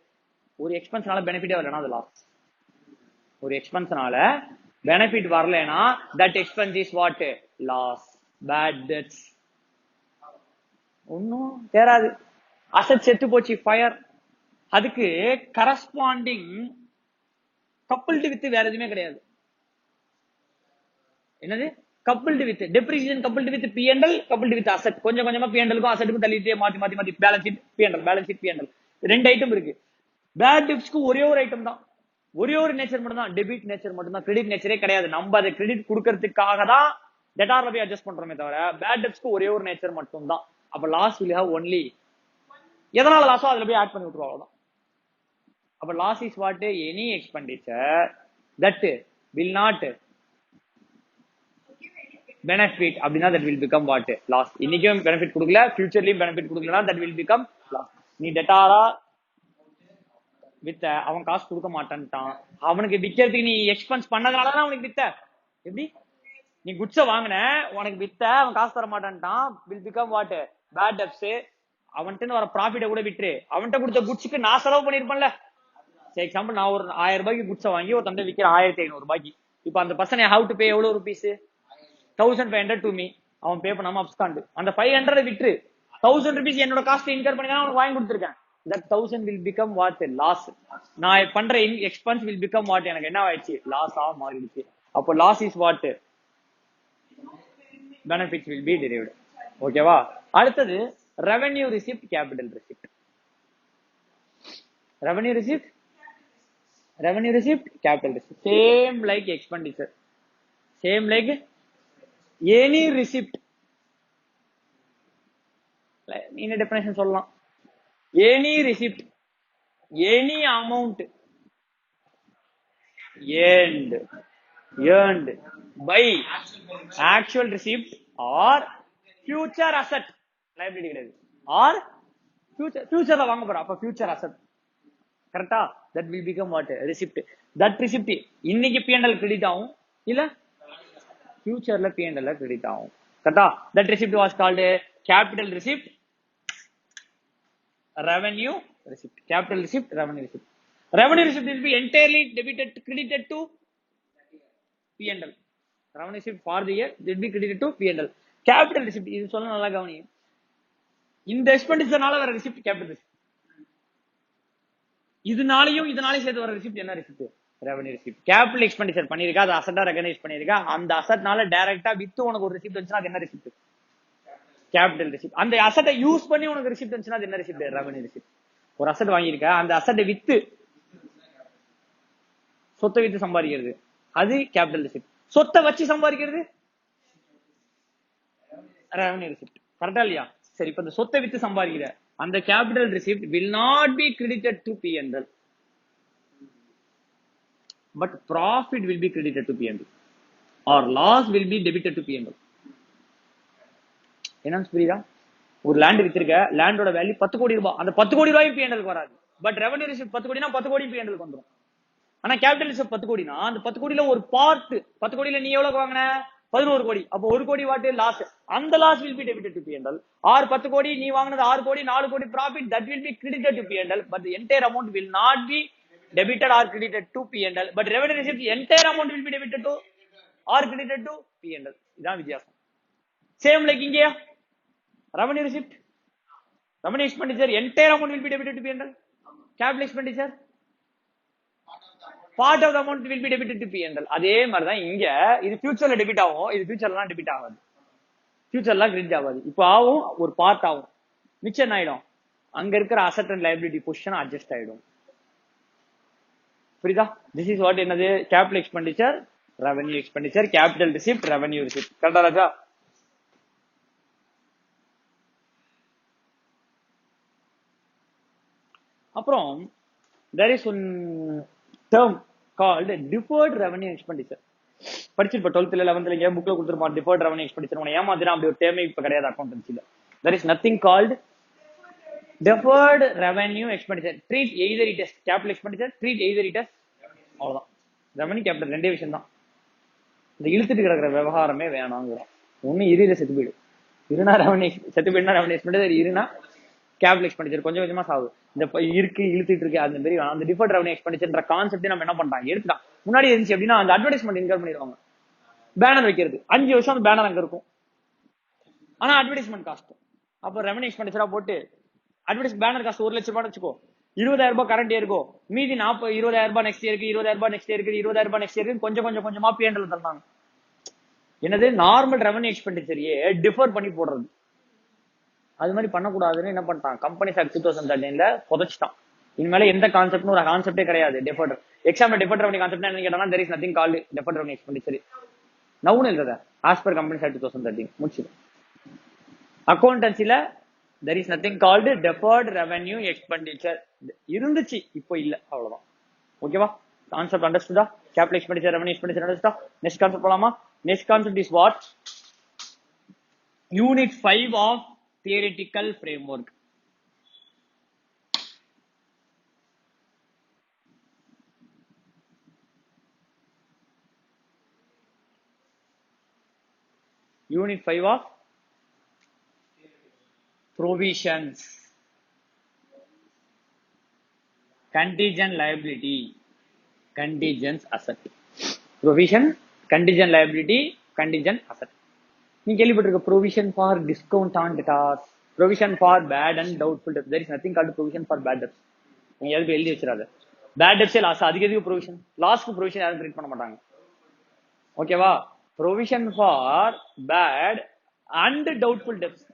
Speaker 1: ஒரு எக்ஸ்பென்ஸ்னால பெனிஃபிட்டே வரலனா அது லாஸ். ஒரு எக்ஸ்பென்ஸ்னால பெனிஃபிட் வரலனா that expense is what? Loss. Bad debts ஒன்னும் தேராது. அசெட் செத்து போச்சு, ஃபயர். அதுக்கு கரஸ்பாண்டிங் கப்பிள்டு வித் வேற எதுவுமே கிடையாது. என்னது? Coupled with depreciation, coupled with P&L, coupled with asset. கொஞ்சம் கொஞ்சமா P&L-க்கும் அசெட்டுக்கும் தள்ளிட்டே மாத்தி மாத்தி மாத்தி balance sheet P&L, balance sheet P&L. ரெண்டு ஐட்டம் இருக்கு. பேட் டெப்ட்ஸ்க்கு ஒரே ஒரு ஐட்டம் தான், ஒரே ஒரு நேச்சர் மட்டும் தான், டெபிட் நேச்சர் மட்டும் தான். கிரெடிட் நேச்சரே கிடையாது. நம்ம அதை கிரெடிட் கொடுக்கறதுக்காக தான் டெட்டார்ல போய் அட்ஜஸ்ட் பண்றோமே தவிர பேட் டெப்ட்ஸ்க்கு ஒரே ஒரு நேச்சர் மட்டும் தான். அப்ப லாஸ் will have only, எதனால லாஸோ அதுல போய் ஆட் பண்ணி விட்டுருவோம், அவ்வளவுதான். அப்ப loss is what? Any expenditure that will not benefit அப்படின்னா that will become what? Loss. இன்னைக்கும் பெனிஃபிட் கொடுக்கல, ஃபியூச்சர்லயும் benefit கொடுக்கலனா that will become loss. நீ டெட்டாரா வித்த, அவன் காசு கொடுக்க மாட்டான்ட்டான், அவனுக்கு விக்கிறதுக்கு நீ எக்ஸ்பென்ஸ் பண்ணதுனாலதான் அவனுக்கு வித்த. எப்படி? நீ குட்ஸ வாங்கின, உனக்கு வித்த, அவன் காசு தர மாட்டான்ட்டான், will become what? Bad debts. அவன்கிட்ட வர ப்ராஃபிட்ட கூட விட்டுரு, அவன்கிட்ட கொடுத்த குட்ஸுக்கு நான் செலவு பண்ணிருப்பேன்ல. எக்ஸாம்பிள், நான் ஒரு 1000 ரூபாய்க்கு குட்ஸ வாங்கி ஒரு தண்டை விற்கிறேன் 1500 ரூபாய்க்கு. இப்ப அந்த பர்சன் ஹவ் டு பே எவ்வளவு ருபீஸ்? 1500 to me. அவன் பே பண்ணாம அப்ஸ்காண்ட். அந்த 500 விட்டுரு, 1000 ருபீஸ் என்னோட காஸ்ட் இன்கர் பண்ணி தான் அவனுக்கு வாங்கி கொடுத்துருக்கேன். that 1000 will become what? Loss. நான் பண்ற எக்ஸ்பென்ஸ் will become what? எனக்கு என்ன ஆயிடுச்சு? லாஸ் ஆ மாறிடுச்சு. அப்போ loss is what? benefits will be derived. ஓகேவா? அடுத்தது revenue receipt, capital receipt. Revenue receipt, revenue receipt, capital receipt. Same like expenditure, same like any receipt. என்ன டெஃபினேஷன் சொல்லலாம்? Any receipt, any amount earned by actual receipt or future asset. liability கிடையாது, or futureல வாங்க போறோம், அப்ப future asset. கரெக்டா? that will become what? receipt. that receipt இன்னைக்கு P&L கிரெடிட் ஆகும், இல்ல futureல P&L கிரெடிட் ஆகும். கரெக்டா? that receipt was called capital receipt, revenue receipt. capital receipt, revenue receipt. revenue receipt will be entirely debited, credited to P&L. revenue receipt for the year will be credited to P&L. capital receipt இது சொல்ல நல்லா கவனி. இந்த எக்ஸ்பெண்டிச்சர்னால வர ரிசிப்ட் கேபிட்டல் ரிசிப்ட். இதனாலயும் சேர்த்து வர ரிசிப்ட் என்ன receipt? Revenue receipt. Capital expenditure பண்ணிருக்கா, அது அசெட்டா ரெகனைஸ் பண்ணிருக்கா, அந்த அசெட்னால டைரக்டா வித்து உனக்கு ஒரு ரிசிப்ட் வந்துச்சுனா அது என்ன ரிசிப்ட்? Capital receipt. அந்த அசெட்டை யூஸ் பண்ணி உனக்கு ரிசிப்ட் வந்துச்சுனா அது என்ன ரிசிப்ட்? Revenue receipt. ஒரு அசெட் வாங்கியிருக்க, அந்த அசெட்டை வித்து, சொத்தை வித்து சம்பாதிக்கிறது, அது கேபிட்டல் ரிசிப்ட். சொத்தை வச்சு சம்பாதிக்கிறது ரெவென்யூ ரிசிப்ட். கரெக்டா இல்லையா? சரி, இப்ப இந்த சொத்தை வித்து சம்பாதிக்கிற அந்த capital receipt will not be credited to P&L, but profit will be credited to P&L or loss will be debited to P&L. என்னன்னு புரியுதா? ஒரு லேண்ட் வித்திருக்க, லேண்டோட வேல்யூ 10 கோடி ரூபாய், அந்த 10 கோடி ரூபாய் P&L வராது. பட் ரெவென்யூ ரிசிப்ட் 10 கோடினா 10 கோடி P&L வந்துரும். ஆனா கேபிட்டல் ரிசிப்ட் 10 கோடினா அந்த 10 கோடியில ஒரு பார்ட், 10 கோடியில நீ எவ்வளவு வாங்கின? 11 கோடி. அப்போ 1 கோடி வாட்? லாஸ். அந்த loss will be debited to P&L. or 10 கோடி நீ வாங்குனது 6 கோடி, 4 கோடி profit, that will be credited to P&L, but the entire amount will not be debited or credited to P&L. but revenue receipt entire amount will be debited to or credited to P&L. இதான் வித்தியாசம். சேம் லைக் இங்க revenue receipt, revenue expenditure entire amount will be debited to P&L. capital expenditure part of the amount will be debited to P&L. அதே மாதிரி தான் இங்க, இது ஃபியூச்சர்ல டெபிட் ஆகும், இது ஃபியூச்சர்லாம் டெபிட் ஆகாது, ஃபியூச்சர்லாம் கிரெடிட் ஆகாது. இப்போ ஆகும், ஒரு பார்ட் ஆகும், மிச்சம் என்ன ஆயிடும்? அங்க இருக்கிற asset and liability position adjust ஆயிடும். புரியுதா? திஸ் இஸ் வாட் என்னது? Capital expenditure, revenue expenditure, capital receipt, revenue receipt. கரெக்டா ராஜா? அப்புறம் there is one term called deferred revenue expenditure. படிச்சிருப்ப 12th 11th இங்க புக்ல கொடுத்திருப்பான் deferred revenue expenditure. உன்னை ஏமாத்தினா அப்படி ஒரு டேர்மே இப்ப கிடையாது அக்கவுண்டன்சில. there is nothing called deferred revenue expenditure. treat either it as capital expenditure, treat either it as, அவ்வளவுதான். ரெவென்யூ கேபிட்டல் ரெண்டே விஷயம் தான். இந்த இழுத்துட்டு கிடக்கிற விவகாரமே வேணாங்கிறோம். ஒண்ணு இருல செத்து போயிடு, இருனா ரெவென்யூ செத்து போயிடுனா ரெவென்யூ எக்ஸ்பெண்டிச்சர், இருனா கேபிட்டல் எக்ஸ்பெண்டிச்சர் கொஞ்சம் கொஞ்சமா சாகுது. இந்த இருக்கு இழுத்துட்டு இருக்கு அந்த மாதிரி அந்த டிஃபர்ட் ரெவன்யூ எக்ஸ்பெண்டிச்சர் கான்செப்ட் நம்ம என்ன பண்றாங்க எடுத்துட்டான். முன்னாடி இருந்துச்சு அப்படின்னா அந்த அட்வர்டைஸ்மெண்ட் இன்கம் பண்ணிடுவாங்க. பேனர் வைக்கிறது 5 வருஷம் அந்த பேனர் அங்க இருக்கும். ஆனா அட்வர்டைஸ்மெண்ட் காஸ்ட் அப்ப ரெவன்யூ எக்ஸ்பெண்டிச்சரா போட்டு அட்வர்டைஸ் பேனர் காஸ்ட் 1 லட்சம் ரூபாய் வச்சுக்கோ. 20,000 ரூபாய் கரண்ட் இயர்க்கோ, மீதி 20,000 ரூபாய் நெக்ஸ்ட் இயருக்கு, 20,000 ரூபாய் நெக்ஸ்ட் இயருக்கு, 20,000 ரூபாய் நெக்ஸ்ட் இயருக்கு கொஞ்சம் கொஞ்சம் கொஞ்சமா பிஎன்எல் தந்தாங்க. என்னது நார்மல் ரெவன்யூ எக்ஸ்பெண்டிச்சரையே டிஃபர் பண்ணி போடுறது. அது மாதிரி பண்ணக்கூடாதுன்னு என்ன பண்ணிட்டான் கம்பெனி ஆக்ட் 2013 புதைச்சிட்டான். இனிமேல எந்த கான்செப்ட்னு ஒரு கான்செப்டே கிடையாது. Deferred example deferred revenue concept என்ன கேட்டா there is nothing called deferred revenue expenditure. நவுன் எழுதுறத ஆஸ் பர் கம்பெனி ஆக்ட் 2013 முடிச்சு. அக்கௌண்டன்சில there is nothing called deferred revenue expenditure இருந்துச்சு, இப்போ இல்ல, அவ்வளவுதான். ஓகேவா? கான்செப்ட் அண்டர்ஸ்டுடா? கேபிட்டல் எக்ஸ்பெண்டிச்சர் ரெவன்யூ எக்ஸ்பெண்டிச்சர் அண்டர்ஸ்டுடா? நெக்ஸ்ட் கான்செப்ட் போலாமா? Next concept is what? Unit 5 of theoretical framework. Unit 5 of provisions, contingent liability, contingent asset. provision, contingent liability, contingent asset. நீங்க கேள்விப்பட்டிருக்க provision for discount on debtors, provision for bad and doubtful debts. There is nothing called provision for bad debts. நீங்க எதுக்கு எழுதி வச்சிராத. bad debts லாஸ், அதுக்கு எதுக்கு provision? லாஸ்க்கு provision யாரும் ட்ரீட் பண்ண மாட்டாங்க. ஓகேவா? provision for bad and doubtful debts.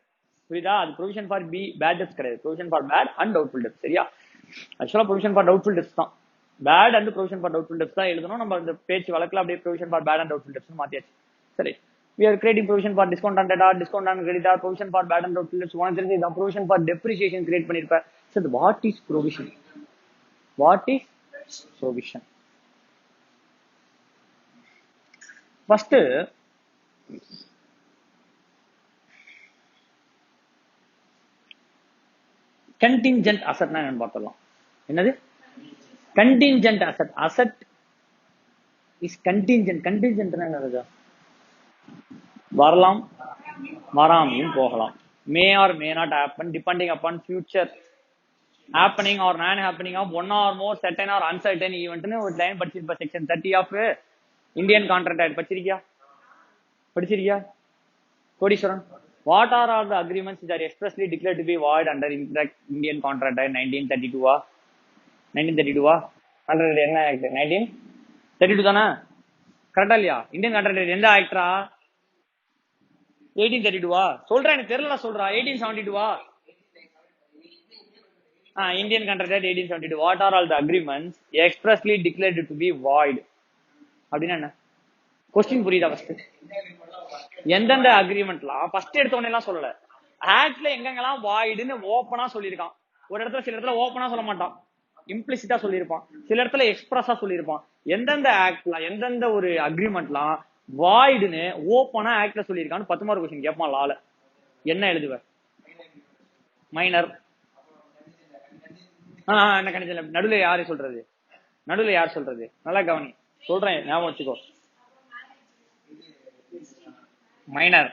Speaker 1: புரியுதா? அது ப்ரொவிஷன் ஃபார் பேட் டெப்ஸ் கிடையாது, provision for bad and doubtful debts. சரியா? ஆக்சுவலா ப்ரொவிஷன் ஃபார் டவுட்ஃபுல் டெப்ஸ் தான், bad and provision for doubtful debts தான் எழுதணும். நம்ம அந்த பேச்சு வழக்குல அப்படியே provision for bad and doubtful debts மாத்தியாச்சு. சரி, we are creating provision for discount on debtor, discount on creditor, provision for bad and doubtful debts. உனக்கு தெரிஞ்சு இதான் provision for depreciation கிரியேட் பண்ணிருப்ப. சரி, what is provision? What is provision? First contingent அசெட்னா என்னன்னு பார்த்தலாம். என்னது contingent asset? Asset is contingent. கண்டிஞ்சென்ட்னா என்னது? வரலாம் வராமையும் போகலாம். May or may not happen depending upon future happening or non happening of one or more certain or uncertain event னு ஒரு லைன் படிச்சிருப்ப. Section 30 of Indian contract act படிச்சிருக்கியா Kodeeswaran? What are all the agreements that are expressly declared to be void under Indian Contract Act 1932? 1932 under என்ன ஆக்ட்? 1932 தானே? கரெக்டா இல்லையா? இந்தியன் கான்ட்ராக்ட் ஆக்ட் எந்த ஆக்டரா? 1832 சொல்றேன், எனக்கு தெரியல சொல்றா. 1872 Indian Contract Act 1872. What are all the agreements expressly declared to be void? அப்படின்னா என்ன? கொஸ்டின் புரியுதா? ஃபர்ஸ்ட் எந்தெந்த அக்ரிமெண்ட்லாம் ஃபர்ஸ்ட் எடுத்த உடனே எல்லாம் சொல்லல. ஆக்ட்ல எங்கெங்கெல்லாம் வாய்டுன்னு ஓப்பனா சொல்லியிருக்கான். ஒரு இடத்துல சில இடத்துல ஓப்பனா சொல்ல மாட்டான், இம்ப்ளிசிட்டா சொல்லியிருப்பான். சில இடத்துல எக்ஸ்பிரஸா சொல்லியிருப்பான். எந்தெந்த ஆக்ட்லாம் எந்தெந்த ஒரு அக்ரிமெண்ட்லாம் வாய்டுன்னு ஓப்பனா ஆக்ட்ல சொல்லியிருக்கான்னு 10 மார்க் கொஸ்டின் கேட்பான் லால. என்ன எழுதுவ? மைனர். என்ன கணிதம்? நடுவில் யாரு சொல்றது? நடுவில் யார் சொல்றது? நல்லா கவனி, சொல்றேன், ஞாபகம் வச்சுக்கோ. மைனர்.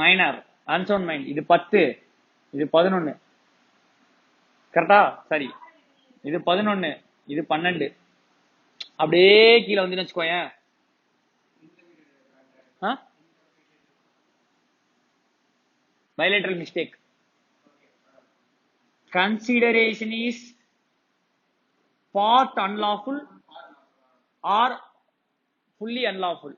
Speaker 1: Minor unsound mind. இது 10, இது 11. கரெக்டா? சரி, இது 11, இது 12. அப்படியே கீழே வந்து வச்சுக்கோயேன். bilateral mistake. Consideration is part unlawful or fully unlawful.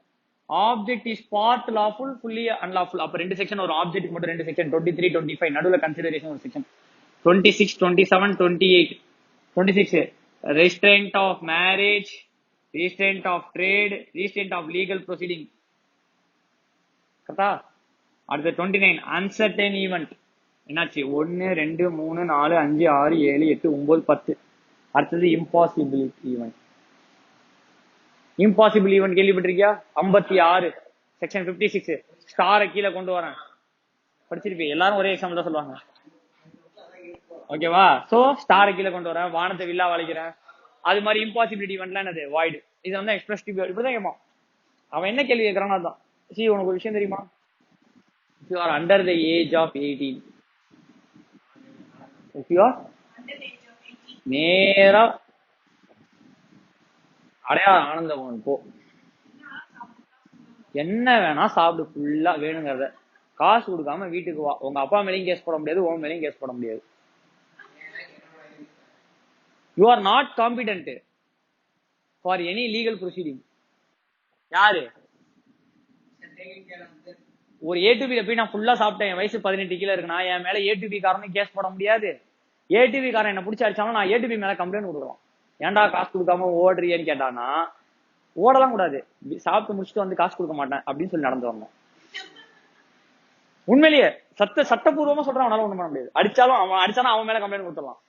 Speaker 1: Object is part lawful, fully unlawful. அப்ப ரெண்டு செக்ஷன் ஒரு ஆப்ஜெக்ட் மட்டும் ரெண்டு செக்ஷன் 23, 25 நடுவுல கன்சிடரேஷன் ஒரு section 26, 27, 28. 26 restraint of marriage, restraint of trade, restraint of legal proceeding. கரெக்டா? அடுத்து 29 uncertain event. என்னாச்சு? 1, 2, 3, 4, 5, 6, 7, 8, 9, 10. அடுத்தது impossibility event. இம்பாசிபிள் ஈவென்ட் கேள்விப்பட்டிருக்கியா? 56 செக்ஷன் 56 ஸ்டாரை கீழே கொண்டு வரேன். படிச்சிருப்பீங்க எல்லாரும், ஒரே எக்ஸாம்பிள் தான் சொல்லுவாங்க. ஓகேவா? சோ ஸ்டாரை கீழே கொண்டு வரேன், வானத்தை வில்லா வளைக்கிறேன். அது மாதிரி இம்பாசிபிலிட்டி ஈவென்ட்லாம் என்னது? வாய்டு. இது வந்து எக்ஸ்பிரஸ் இப்படிதான் கேட்பான். அவன் என்ன கேள்வி கேட்கறான் அதான். சி உனக்கு ஒரு விஷயம் தெரியுமா? If you are under the age of 18, if you are நேரா அடையாள ஆனந்தபவன் போ, என்ன வேணா சாப்பிடு, ஃபுல்லா வேணுங்கிறத காசு கொடுக்காம வீட்டுக்கு வா. உங்க அப்பா மேலேயும் கேஸ் போட முடியாது, உன் மேலேயும் கேஸ் போட முடியாது. You are not competent for any legal proceeding. யாரு ஒரு ஏ டு பி போய் நான் ஃபுல்லா சாப்பிட்டேன், என் வயசு 18 கீழே இருக்குன்னா என் மேல ஏ டு பி காரனும் கேஸ் போட முடியாது. ஏ டு பி காரன் என்ன பிடிச்சி அடிச்சாலும் நான் ஏ டு பி மேல கம்ப்ளைண்ட் கொடுக்கலாம். ஏன்டா காசு கொடுக்காம ஓடுறியன்னு கேட்டானா ஓடலாம் கூடாது, சாப்பிட்டு முடிச்சுட்டு வந்து காசு கொடுக்க மாட்டேன் அப்படின்னு சொல்லி நடந்து வரணும். உண்மையிலேயே சட்டப்பூர்வமா சொல்றான், அவனால ஒண்ணும் பண்ண முடியாது. அடிச்சாலும் அவன் அடிச்சாலும் அவன் மேல கம்ப்ளைண்ட் கொடுத்துடலாம்.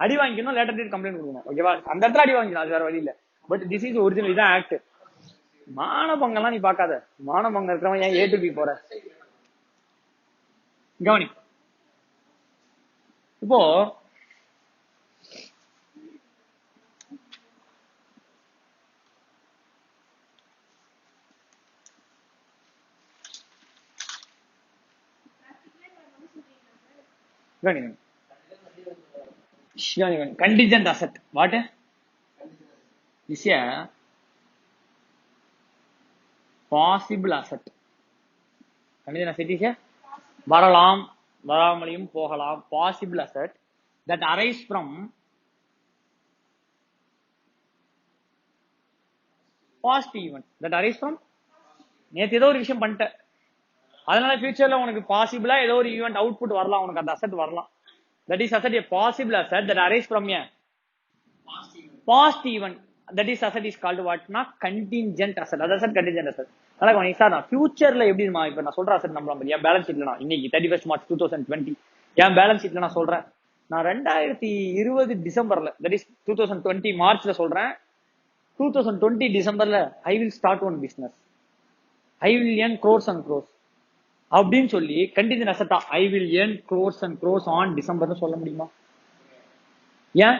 Speaker 1: அடி வாங்கிக்கணும், லேட்டர் டேட் கம்ப்ளைண்ட் கொடுக்கணும். ஓகேவா? அந்த இடத்துல அடி வாங்கிக்கலாம், அது வேற வழி இல்ல. பட் திஸ் இஸ் ஒரிஜினல், இதான் ஆக்ட். மானபங்கெல்லாம் நீ பாக்காத. மானபங்கம் இருக்கிறவன் ஏன் ஏ டு பி போற? கவனி. இப்போ contingent asset, what is a possible asset? contingent asset is a வரலாம் வராமலையும் போகலாம் possible asset that arise from past event, that arise from நேத்து ஏதோ ஒரு விஷயம் பண்ணிட்ட, அதனால ஃபியூச்சர்ல உனக்கு பாசிபிளா ஏதோ ஒரு ஈவெண்ட் அவுட்புட் வரலாம், உனக்கு அந்த அசெட் வரலாம். That is asset a possible asset that arise from a past event. That is asset is called what? Na contingent asset. That asset contingent asset. நல்லா கவனி சார், நான் ஃபியூச்சர்ல எப்படிமா இப்ப நான் சொல்ற அசெட் நம்பலாம் என் பேலன்ஸ் ஷீட்ல நான் இன்னைக்கு 31 March 2020 என் பேலன்ஸ் ஷீட்ல நான் சொல்றேன், நான் 2020 டிசம்பர்ல, தட் இஸ் 2020 மார்ச்ல சொல்றேன், 2020 டிசம்பர்ல I will start one business, I will earn crores and crores அப்படின்னு சொல்லி கண்டிஜென்ட் அசெட்டா I will earn crores and crores on டிசம்பர்னு சொல்ல முடியுமா? ஏன்?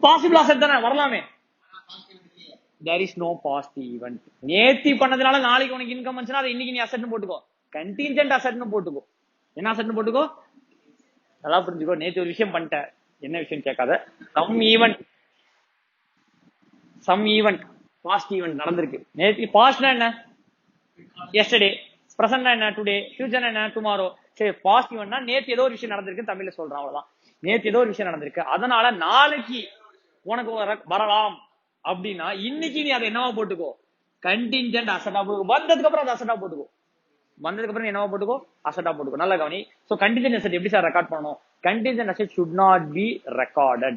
Speaker 1: பாசிபிள் அசெட் தானே, வரலாமே. there is no past event. நேத்தி பண்ணதுனால நாளைக்கு உனக்கு இன்கம் வந்துச்சுன்னா அதை இன்னைக்கு நீ அசெட்னு போட்டுக்கோ, கண்டிஜென்ட் அசெட்னு போட்டுக்கோ. என்ன அசெட்னு போட்டுக்கோ, நல்லா புரிஞ்சுக்கோ. நேத்து ஒரு விஷயம் பண்ணிட்டேன், என்ன விஷயம் கேட்காத. சம் ஈவெண்ட் பாஸ்ட் ஈவெண்ட் நடந்திருக்கு நேத்து. பாஸ்ட்னா என்ன? எஸ்டர்டே. பிரசன்ட்னா என்ன? டுடே. ஃபியூச்சர்னா என்ன? டுமாரோ. சரி, பாஸ்ட் ஈவெண்ட்னா நேத்து ஏதோ ஒரு விஷயம் நடந்திருக்கு, தமிழ்ல சொல்றேன், அவ்வளவுதான். நேத்து ஏதோ ஒரு விஷயம் நடந்திருக்கு, அதனால நாளைக்கு உனக்கு வரலாம் அப்படின்னா இன்னைக்கு நீ அதை என்னவா போட்டுக்கோ, கண்டிஞ்சன்ட் அசெட்டா போட்டுக்கோ. வந்ததுக்கு அப்புறம் அதை அசெட்டா போட்டுக்கோ, வந்ததுக்கு அப்புறம் என்னவா போட்டுக்கோ, அசெட்டா போட்டுக்கோ. நல்லா கவனி. சோ கண்டிஞ்சன்ட் அசெட் எப்படி சார் ரெக்கார்ட் பண்ணணும்? Contingent asset should not be recorded.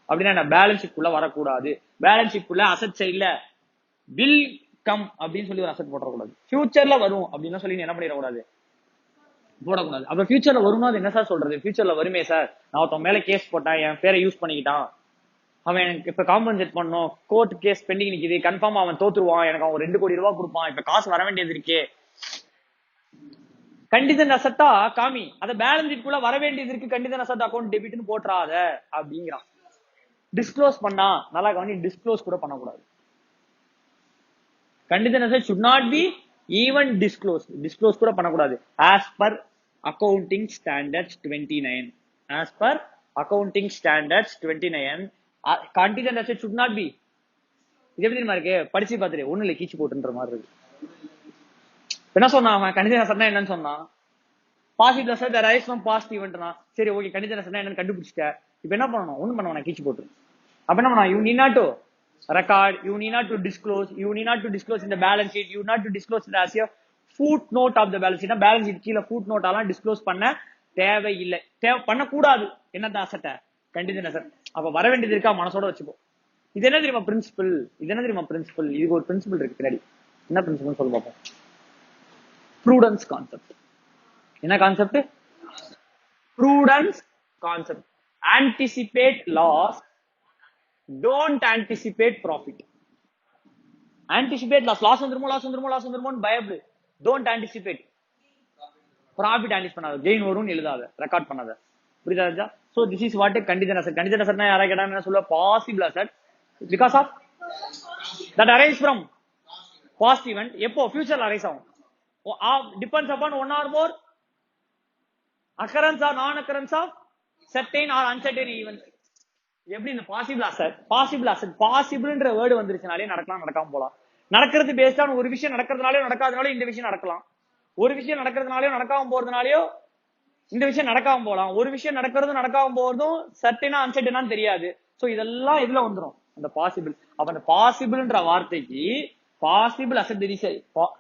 Speaker 1: அப்படின்னா பேலன்ஸ் ஷீட் குள்ள வரக்கூடாது. பேலன்ஸ் ஷீட் குள்ள அசெட் சைட்ல வில் கம் அப்படின்னு சொல்லி ஒரு அசெட் போடக்கூடாது. ஃபியூச்சர்ல வரும் அப்படின்னு சொல்லி என்ன பண்ணிடக்கூடாது, போடக்கூடாது. அப்ப ஃபியூச்சர்ல வரும்னா அது என்ன சார் சொல்றது? ஃபியூச்சர்ல வருமே சார், நான் ஒருத்தன் மேல கேஸ் போட்டேன், என் பேரை யூஸ் பண்ணிக்கிட்டான், அவன் எனக்கு இப்ப காம்பன்சேட் பண்ணும், கோர்ட் கேஸ் பெண்டிங் நிக்குது, கன்ஃபார்ம் அவன் தோத்துருவான், எனக்கு அவன் 2 கோடி ரூபாய் கொடுப்பான், இப்ப காசு வர வேண்டியது இருக்கே, கண்டிஜென்ட் அசெட்டா காமி, அத பேலன்ஸ் ஷீட் குள்ள வர வேண்டியது இருக்கு, கண்டிஜென்ட் அசெட் அக்கௌண்ட் டெபிட்னு போட்றாத அப்படிங்கிறான். டிஸ்க்ளோஸ் பண்ணா நல்லா கவனி, டிஸ்க்ளோஸ் கூட பண்ணக்கூடாது. Contingent asset should not be even disclosed. Disclose கூட பண்ணக்கூடாது. as per accounting standards 29, as per accounting standards 29 contingent asset should not be. இது எப்படி தெரியுமா இருக்கு? படிச்சு பார்த்துட்டு ஒண்ணு இல்ல, கீச்சு போட்டுன்ற மாதிரி இருக்கு. என்ன சொன்னா அவன்? கண்டிஜென்ட் அசெட்னா என்னன்னு சொன்னான்? Possible asset that arise from past eventனா. சரி, ஓகே, கண்டிஜென்ட் அசெட்னா என்னன்னு கண்டுபிடிச்சிட்ட. இப்போ என்ன பண்ணணும்? ஒண்ணும் பண்ண வேணாம், கீச்சு போட்டு. அப்ப என்ன பண்ணா? you need not to record, you need not to disclose, you need not to disclose in the balance sheet, you need not to disclose it as a footnote of the balance sheet. Balance sheet கீழ footnote எல்லாம் டிஸ்க்ளோஸ் பண்ண தேவையில்லை, பண்ணக்கூடாது. என்னத்த அசெட்ட? Contingent asset. அப்ப வர வேண்டியது இருக்கா, மனசோட வச்சுக்கோ. இது என்ன தெரியுமா பிரின்சிபல்? இது என்ன தெரியுமா பிரின்சிபல்? இதுக்கு ஒரு பிரின்சிபல் இருக்கு பின்னாடி. என்ன பிரின்சிபல் சொல்ல பார்ப்போம். Prudence concept. என்ன concept? Prudence concept. anticipate loss, don't anticipate profit. anticipate loss, loss வந்துருமோ பயப்படு. don't anticipate profit. anticipate பண்ணாத, கெயின் வரும்னு எழுதாத, ரெக்கார்ட் பண்ணாத. புரியுதா? so this is what a contingent asset. contingent asset னா யாரா கேட்டா என்ன சொல்ல? possible asset because of that arise from past event எப்போ ஃபியூச்சர்ல அரைஸ் ஆகும். Depends upon one or more occurrence or non-occurrence of certain or uncertain events. எப்படி இந்த பாசிபிள்ன்ற வேர்டு வந்துருச்சுனாலே நடக்கலாம் நடக்காம போலாம். நடக்கிறது பேஸ்ட் ஆன் ஒரு விஷயம் நடக்கிறதுனாலயோ நடக்காதனாலயோ இந்த விஷயம் நடக்கலாம். ஒரு விஷயம் நடக்கிறதுனாலயோ நடக்காம போறதுனாலயோ இந்த விஷயம் நடக்காம போலாம். ஒரு விஷயம் நடக்கிறதும் நடக்காம போறதும் சர்டைனா அன்சர்டைனான்னு தெரியாது. சோ இதெல்லாம் இதுல வந்துரும் அந்த பாசிபிள். அப்ப அந்த பாசிபிள்ன்ற வார்த்தைக்கு possible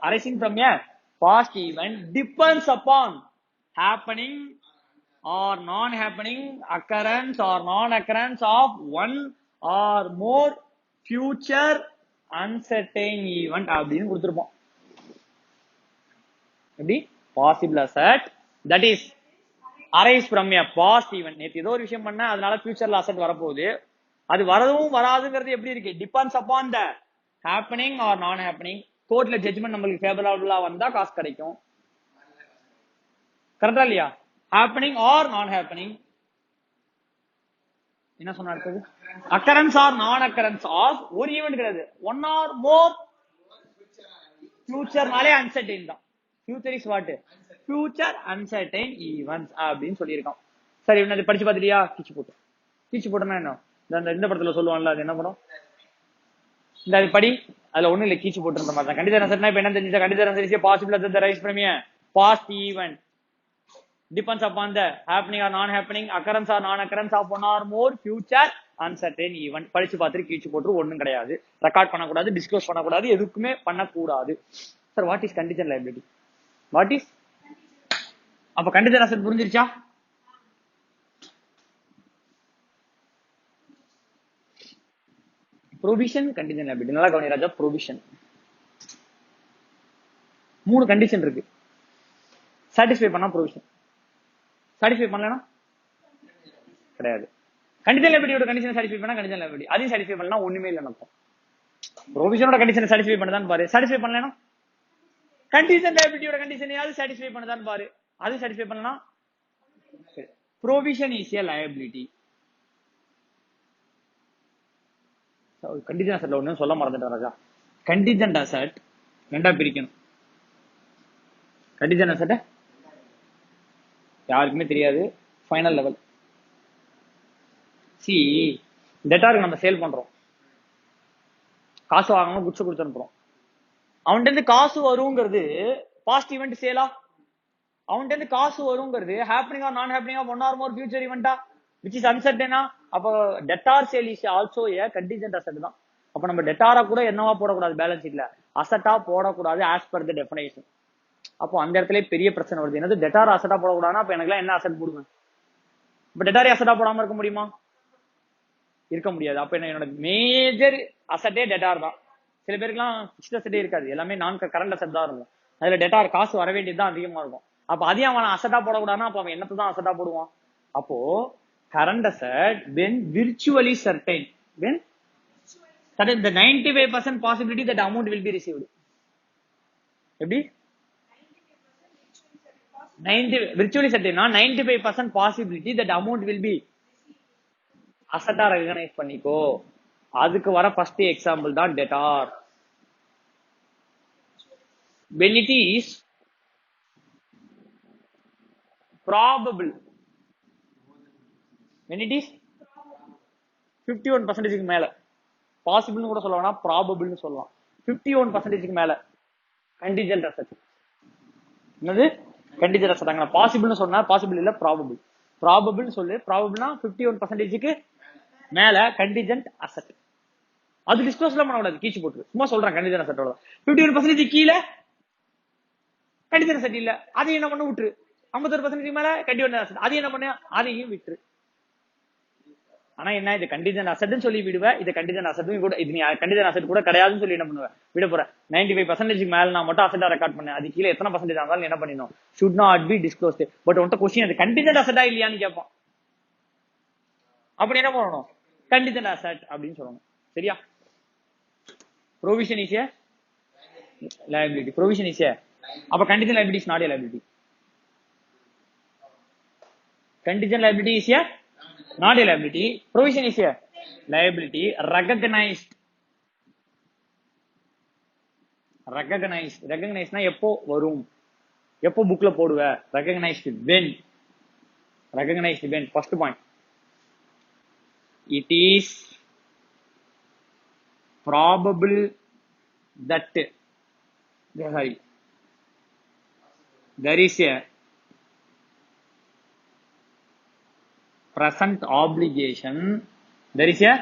Speaker 1: arising from a past event depends upon happening or non-happening occurrence or non-occurrence of one or more future uncertain event அப்படின்னு கொடுத்திருப்போம். எப்படி possible asset that is arise from a past event. நேத்து ஏதோ ஒரு விஷயம் பண்ண அதனால ஃபியூச்சர்ல அசெட் வரப்போகுது. அது வரதும் வராதுங்கிறது எப்படி இருக்கு? Depends upon the happening or non happening. கோர்ட்ல ஜட்ஜ்மெண்ட் நம்மளுக்கு ஃபேவரபிளா வந்தா காசு கிடைக்கும். கரெக்டா இல்லையா? Happening or non happening. என்ன சொன்னா அடுத்தது? Occurrence or non occurrence of ஒரு ஈவெண்ட் கிடையாது. ஒன் ஆர் மோர் ஃபியூச்சர்னாலே அன்சர்டைன் தான். Future is what? Future uncertain events அப்படின்னு சொல்லியிருக்கான். சரி இவன் படிச்சு பார்த்துட்டியா? கீச்சு போட்டோம்னா என்ன? இந்த படத்துல சொல்லுவான்ல, அது என்ன படம்? இந்த அது படி, அதுல ஒண்ணு இல்ல, கீச்சு போட்டு இருந்த மாதிரி தான். கண்டிதர் அன்சர்டைனா இப்ப என்ன தெரிஞ்சா? கண்டிதர் uncertain possible that the rise from a past event depends upon the happening or non happening occurrence or non occurrence of one or more future uncertain event. படிச்சு பார்த்துட்டு கீச்சு போட்டு ஒண்ணும் கிடையாது. ரெக்கார்ட் பண்ணக்கூடாது, டிஸ்க்ளோஸ் பண்ணக்கூடாது, எதுக்குமே பண்ணக்கூடாது. Sir what is contingent liability? What is? அப்ப கண்டிஜென்ட் அசெட் புரிஞ்சிருச்சா? Provision, contingent liability. நல்லா கவனி ராஜா. ப்ரொவிஷன் 3 கண்டிஷன் இருக்கு. சாட்டிஸ்ஃபை பண்ணா ப்ரொவிஷன், சாட்டிஸ்ஃபை பண்ணலனா கிடையாது. கண்டிஷன் லைபிலிட்டியோட கண்டிஷன் சாட்டிஸ்ஃபை பண்ணா கண்டிஷன் லைபிலிட்டி, அதையும் சாட்டிஸ்ஃபை பண்ணா ஒண்ணுமே இல்ல அர்த்தம். ப்ரொவிஷனோட கண்டிஷன் சாட்டிஸ்ஃபை பண்ணதான் பாரு, சாட்டிஸ்ஃபை பண்ணலனா கண்டிஷன் லைபிலிட்டியோட கண்டிஷனையாவது சாட்டிஸ்ஃபை பண்ணதான் பாரு, அது சாட்டிஸ்ஃபை பண்ணலனா provision is a liability. Contingent அசெட்ல ஒண்ணு சொல்ல மறந்துட்டேன் ராஜா. கண்டிஜென்ட் அசெட் ரெண்டா பிரிக்கணும். கண்டிஜென்ட் அசெட் யாருக்குமே தெரியாது, ஃபைனல் லெவல். சி டெட்டாருக்கு நம்ம சேல் பண்றோம், காசு வாங்கணும், குட்ஸ் கொடுத்து அனுப்புறோம். அவன்கிட்ட இருந்து காசு வருங்கிறது பாஸ்ட் ஈவெண்ட் சேலா? அவன்கிட்ட இருந்து காசு வருங்கிறது happening or non happening of one or more future ஈவெண்டா விச் இஸ் அன்சர்டனா? அப்போ debtor sale is also a contingent asset தான். அப்ப நம்ம டெட்டாரா கூட என்னவா போடக்கூடாது, பேலன்ஸ் ஷீட்ல அசெட்டா போடக்கூடாது ஆஸ் பர் த டெஃபினேஷன். அப்போ அந்த இடத்துல பெரிய பிரச்சனை வருது. என்னது டெட்டார் அசெட்டா போடக்கூடாதுன்னா அப்ப எனக்கு என்ன அசெட் போடுவேன்? இப்ப டெட்டாரி அசெட்டா போடாம இருக்க முடியுமா? இருக்க முடியாது. அப்ப என்னோட மேஜர் அசெட்டே டெட்டார் தான். சில பேருக்குலாம் பிக்ஸ்ட் அசெட்டே இருக்காது, எல்லாமே நான் கரண்ட் அசெட் தான் இருக்கும். அதுல டெட்டார் காசு வர வேண்டியதுதான் அதிகமா இருக்கும். அப்ப அதையும் அவன் அசெட்டா போடக்கூடாதுன்னா அப்ப அவன் என்னத்தை தான் அசெட்டா போடுவான்? அப்போ current asset when virtually certain, when that is the 95% possibility that amount will be received. எப்படி 90 virtually certain 95% possibility that amount will be asset recognize பண்ணிக்கோ. அதுக்கு வர ஃபர்ஸ்ட் எக்ஸாம்பிள் தான் debtor. when it is probable, when it is 51% மேல, பாசிபிள்னு கூட சொல்லலாம், ப்ராபபிள்னு சொல்லலாம், 51% மேல கண்டிஜென்ட் அசெட். என்னது கண்டிஜென்ட் அசெட்? பாசிபிள்னு சொன்னா பாசிபிள் இல்ல, ப்ராபபிள். ப்ராபபிள் சொல்லு, ப்ராபபிள்னா 51% மேல கண்டிஜென்ட் அசெட். அது டிஸ்க்ளோஸ்ல பண்ணக்கூடாது, கீச்சு போட்டு சும்மா சொல்றேன். கண்டிஜென்ட் அசெட்டோட 51% கீழே கண்டிஜென்ட் அசெட் இல்ல, அதையும் என்ன பண்ண விட்டுரு. 51% மேல கண்டிஜென்ட் அசெட், அது என்ன பண்ண, அதையும் விட்டுரு. ஆனா என்ன, இது கண்டிஜென்ட் அசெட்னு சொல்லி விடுவேன், இது கண்டிஜென்ட் அசெட்டும் கூட, இது நீ கண்டிஜென்ட் அசெட் கூட கிடையாதுன்னு சொல்லி என்ன பண்ணுவேன், விட போறேன். 95% மேல நான் மட்டும் அசெட்டா ரெக்கார்ட் பண்ணேன், அது கீழே எத்தனை பர்சன்டேஜ் ஆனாலும் என்ன பண்ணிடணும், should not be disclosed. But உன்ட்ட கொஸ்டின் அது கண்டிஜென்ட் அசெட்டா இல்லையான்னு கேட்பான். அப்படி என்ன பண்ணணும், கண்டிஜென்ட் அசெட் அப்படின்னு சொல்லணும். சரியா? Provision is a liability, provision is a, அப்ப contingent liability is not a liability. Contingent liability is a not a liability. Provision is a liability recognized ரெகக்னைஸ்னா எப்போ வரும், எப்போ புக்ல போடுவ, recognised when. First point, it is probable that there is a present obligation, there is a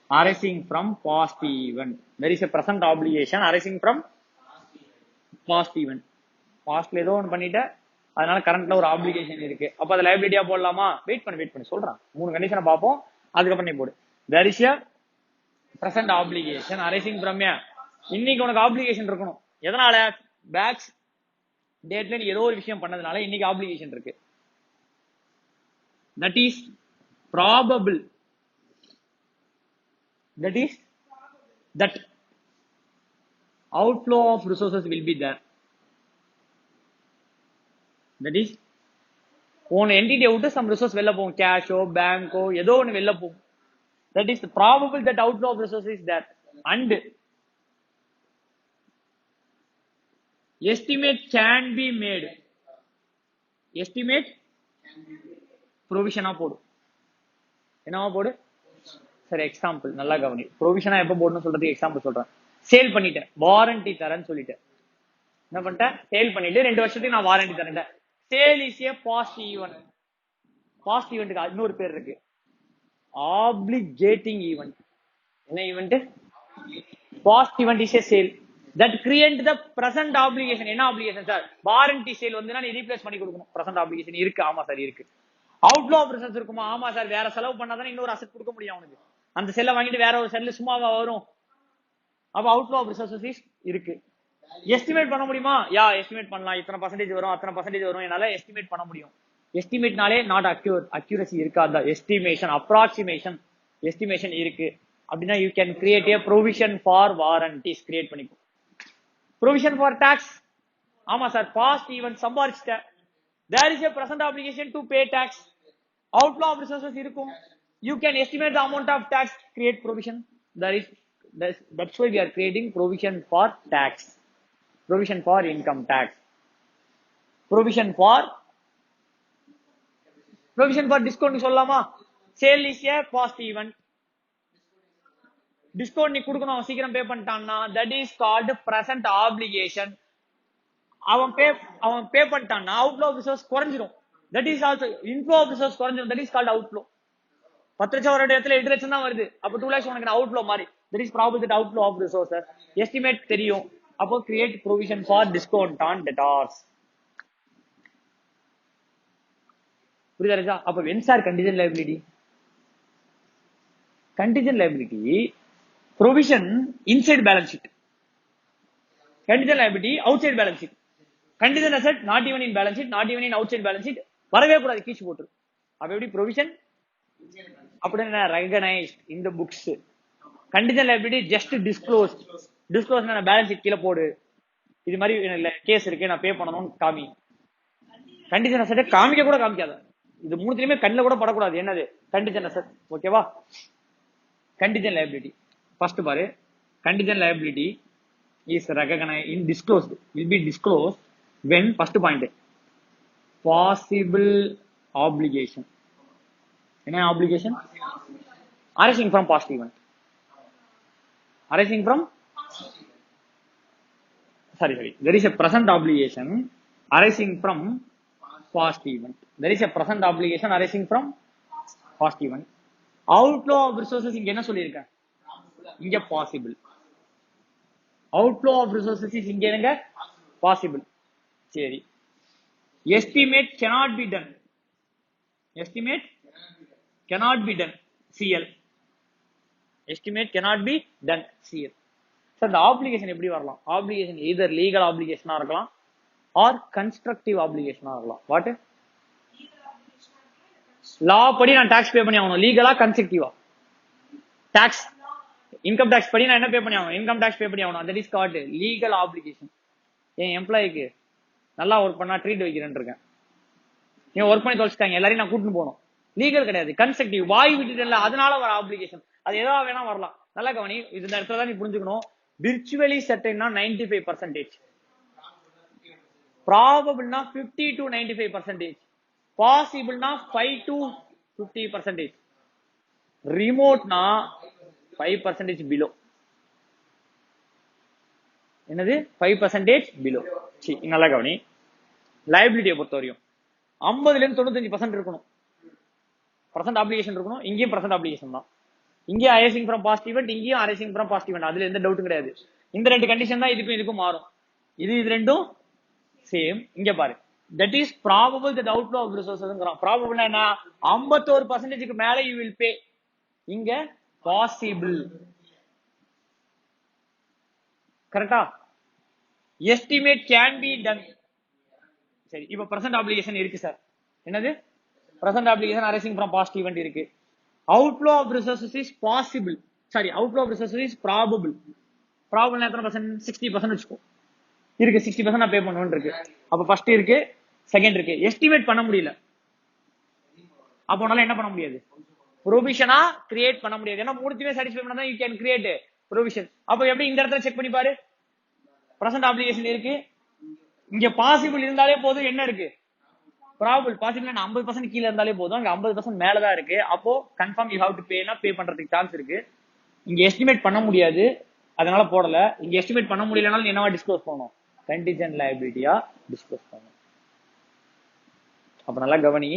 Speaker 1: arising from past event, there is a present obligation arising from past event. பாஸ்ட்ல ஏதோ ஒன்று பண்ணிட்ட, அதனால கரண்ட்ல ஒரு ஆப்ளிகேஷன் இருக்கு, அப்ப அதை லைபிலிட்டியா போடலாமா? வெயிட் பண்ணி சொல்றான், 3 கண்டிஷனை பார்ப்போம், அதுக்கப்புறம் நீ போடு. there is a present obligation arising from a, இன்னைக்கு உனக்கு ஆப்ளிகேஷன் இருக்கணும், எதனால? பேக்ஸ் டேட்ல நீ ஏதோ ஒரு விஷயம் பண்ணதுனால இன்னைக்கு ஆப்ளிகேஷன் இருக்கு. that is probable, that outflow of resources will be there. that is உன் என்டிட்டியை விட்டு சம் ரிசோர்ஸ் வெளில போகும், கேஷோ பேங்கோ ஏதோ ஒன்று வெளில போகும். that is probable that outflow of resources is there. and estimate can be made, estimate ப்ரொவிஷனா போடு, என்னவா போடு? சரி, எக்ஸாம்பிள் நல்லா கவனி. ப்ரொவிஷனா எப்ப போடணும்னு சொல்றதுக்கு எக்ஸாம்பிள் சொல்றேன். சேல் பண்ணிட்டேன், வாரண்டி தரேன்னு சொல்லிட்டேன், என்ன பண்ணிட்டேன்? சேல் பண்ணிட்டு 2 வருஷத்துக்கு நான் வாரண்டி தரேன். Sale is a past event. Past ஈவென்ட்க்கு இன்னொரு பேர் இருக்கு, ஆப்ளிகேட்டிங் ஈவென்ட். என்ன event? Past event is a sale that create the present obligation. என்ன ஆப்ளிகேஷன் சார்? வாரண்டி சேல் வந்து நீ ரீப்ளேஸ் பண்ணி கொடுக்கணும். பிரசன்ட் ஆப்ளிகேஷன் இருக்கு, ஆமா சார் இருக்கு. அவுட்ஃப்ளோ ஆஃப் ரிசோர்ஸ் இருக்குமா? ஆமா சார், வேற செலவு பண்ணாதானே இன்னொரு அசெட் கொடுக்க முடியும் அவனுக்கு. அந்த செல்லை வாங்கிட்டு வேற ஒரு செல்லு சும்மாவா வரும்? அப்ப அவுட்ஃப்ளோ ஆஃப் ரிசோர்சஸ் இருக்கு. எஸ்டிமேட் பண்ண முடியுமா? யா, எஸ்டிமேட் பண்ணலாம். இத்தனை பர்சன்டேஜ் வரும், அத்தனை பர்சன்டேஜ் வரும், என்னால எஸ்டிமேட் பண்ண முடியும். எஸ்டிமேட்னாலே நாட் அக்யூரசி இருக்காது, எஸ்டிமேஷன், அப்ராக்சிமேஷன், எஸ்டிமேஷன் இருக்கு. அப்படின்னா you can create a provision for warranties. Create பண்ணிக்கும். ப்ரொவிஷன் ஃபார் டாக்ஸ், ஆமா சார், பாஸ்ட் ஈவென்ட் சம்பாரிச்சிட்ட, there is a present obligation to pay tax. outflow of resources இருக்கும், you can estimate the amount of tax, create provision. That's why we are creating provision for tax, provision for income tax, provision for discount சொல்லலாமா? sale is a past event, discount நீ கொடுக்கணும், சீக்கிரம் பே பண்ணிட்டான்னா that is called present obligation. அவன் பே பண்ணிட்டான்னா அவுட்ஃப்ளோ ஆஃப் ரிசோர்ஸ் குறைஞ்சிரும், that is also inflow of resource குறைஞ்சிரும், that is called outflow. 10 லட்சம் வர இடத்துல 8 லட்சம் தான் வருது, அப்ப 2 lakhs உனக்கு அவுட்ஃப்ளோ மாதிரி, that is probable that outflow of resources. estimate தெரியும், அப்போ create provision for discount on debtors. புரியுதா? அப்ப when are contingent liability? contingent liability provision inside balance sheet, contingent liability outside balance sheet. contingent asset not even in balance sheet, not even in outside balance sheet, வரவே கூடாது, கீச்சு போட்டு. அப்ப எப்படி ப்ரொவிஷன்? அப்படின்னா recognised in the books. contingent liability just disclosed. disclose நான் பேலன்ஸ் ஷீட் கீழ போடு, இது மாதிரி கேஸ் இருக்கு நான் பே பண்ணணும்னு காமி. contingent asset காமிக்க கூட காமிக்காத, இது மூணுத்துலயுமே கண்ணில் கூட படக்கூடாது. என்னது? contingent asset. ஓகேவா? contingent liability ஃபர்ஸ்ட் பாரு, contingent liability is recognized in disclosed, will be disclosed when, first point, possible obligation. என்ன obligation? arising from past event, arising from sorry there is a present obligation arising from past event, there is a present obligation arising from past event. outflow of resources இங்க என்ன சொல்லியிருக்கேன்? இங்க possible. outflow of resources is இங்க என்னங்க? possible. சரி, estimate cannot be done, estimate cannot be done, CL, estimate cannot be done, CL. Sir இந்த ஆப்ளிகேஷன் எப்படி வரலாம்? ஆப்ளிகேஷன் either லீகல் ஆப்ளிகேஷனா இருக்கலாம் ஆர் கன்ஸ்ட்ரக்டிவ் ஆப்ளிகேஷனா இருக்கலாம். வாட்? லா படி நான் டாக்ஸ் பே பண்ணி ஆகணும், லீகலா கன்ஸ்ட்ரக்டிவா? டாக்ஸ், இன்கம் டாக்ஸ் படி நான் என்ன பே பண்ணி ஆகணும்? இன்கம் டாக்ஸ் பே பண்ணி ஆகணும், that is called legal obligation. என் எம்ப்ளாய்க்கு நல்லா ஒர்க் பண்ணா ட்ரீட் வைக்கிறேன் இருக்கேன், நீங்க ஒர்க் பண்ணி தொலைச்சிட்டாங்க, எல்லாரையும் நான் கூட்டிட்டு போகணும், லீகல் கிடையாது, கன்ஸ்ட்ரக்டிவ். வாய் விட்டுட்டு, அதனால வர ஆப்ளிகேஷன். அது ஏதா வேணா வரலாம். நல்லா கவனி, இந்த இடத்துல தான் நீ புரிஞ்சுக்கணும். விர்ச்சுவலி சர்டைன்னா 95%, ப்ராபபிள்னா 50 to 95%, பாசிபிள்னா 5 to 50%, ரிமோட்னா 5% பிலோ. என்னது 5% பிலோ. நல்லா கவனி, லைபிலிட்டியை பொறுத்த வரையும் 50ல இருந்து 95% இருக்கணும், பிரசன்ட் ஆப்ளிகேஷன் இருக்கணும். இங்கேயும் பிரசன்ட் ஆப்ளிகேஷன் தான். இங்கே அரைசிங் ஃப்ரம் பாஸ்ட் ஈவென்ட், இங்கேயும் அரைசிங் ஃப்ரம் பாஸ்ட் ஈவென்ட். அதுல எந்த டவுட்டும் கிடையாது. இந்த ரெண்டு கண்டிஷன் தான் இதுக்கும் இதுக்கும் மாறும். இது ரெண்டும் சேம். இங்க பாரு, that is probable that outflow of ரிசோர்சஸ்ங்கறான். ப்ராபபிள்னா என்ன? 51%க்கு மேல யூ வில் பே. இங்க பாசிபிள். கரெக்டா? Estimate can be done. சரி, இப்ப பிரசன்ட் ஆப்ளிகேஷன் இருக்கு சார். என்னது present obligation arising from past event இருக்கு. Outflow of resources is possible. Sorry, outflow of resources is probable. Probable எத்தனை பர்சன்ட்? 60% வச்சுக்கோ. இருக்கு 60% நான் பே பண்ணுவேன் இருக்கு. அப்ப ஃபர்ஸ்ட் இருக்கு, செகண்ட் இருக்கு. எஸ்டிமேட் பண்ண முடியல, அப்போ உன்னால என்ன பண்ண முடியாது? ப்ரொவிஷனா கிரியேட் பண்ண முடியாது. ஏன்னா மூணுத்தையுமே சாட்டிஸ்ஃபை பண்ணா தான் யூ கேன் கிரியேட் ப்ரொவிஷன். அப்போ எப்படி இந்த இடத்துல செக் பண்ணி பாரு. பிரசன்ட் ஆப்ளிகேஷன் இருக்கு, இங்க பாசிபிள் இருந்தாலே போதும். என்ன இருக்கு? ப்ராபபிள். பாசிபிள் 50% கீழே இருந்தாலே போதும், அங்க 50% மேலதான் இருக்கு. அப்போ கன்ஃபார்ம் யூ ஹேவ் டு பேனா பே பண்றதுக்கு சான்ஸ் இருக்கு. இங்க எஸ்டிமேட் பண்ண முடியாது, அதனால போடல. இங்க எஸ்டிமேட் பண்ண முடியலனாலும் என்னவா டிஸ்க்ளோஸ் பண்ணணும்? கண்டிஜென்ட் லைபிலிட்டியா டிஸ்க்ளோஸ் பண்ணணும். அப்ப நல்லா கவனி,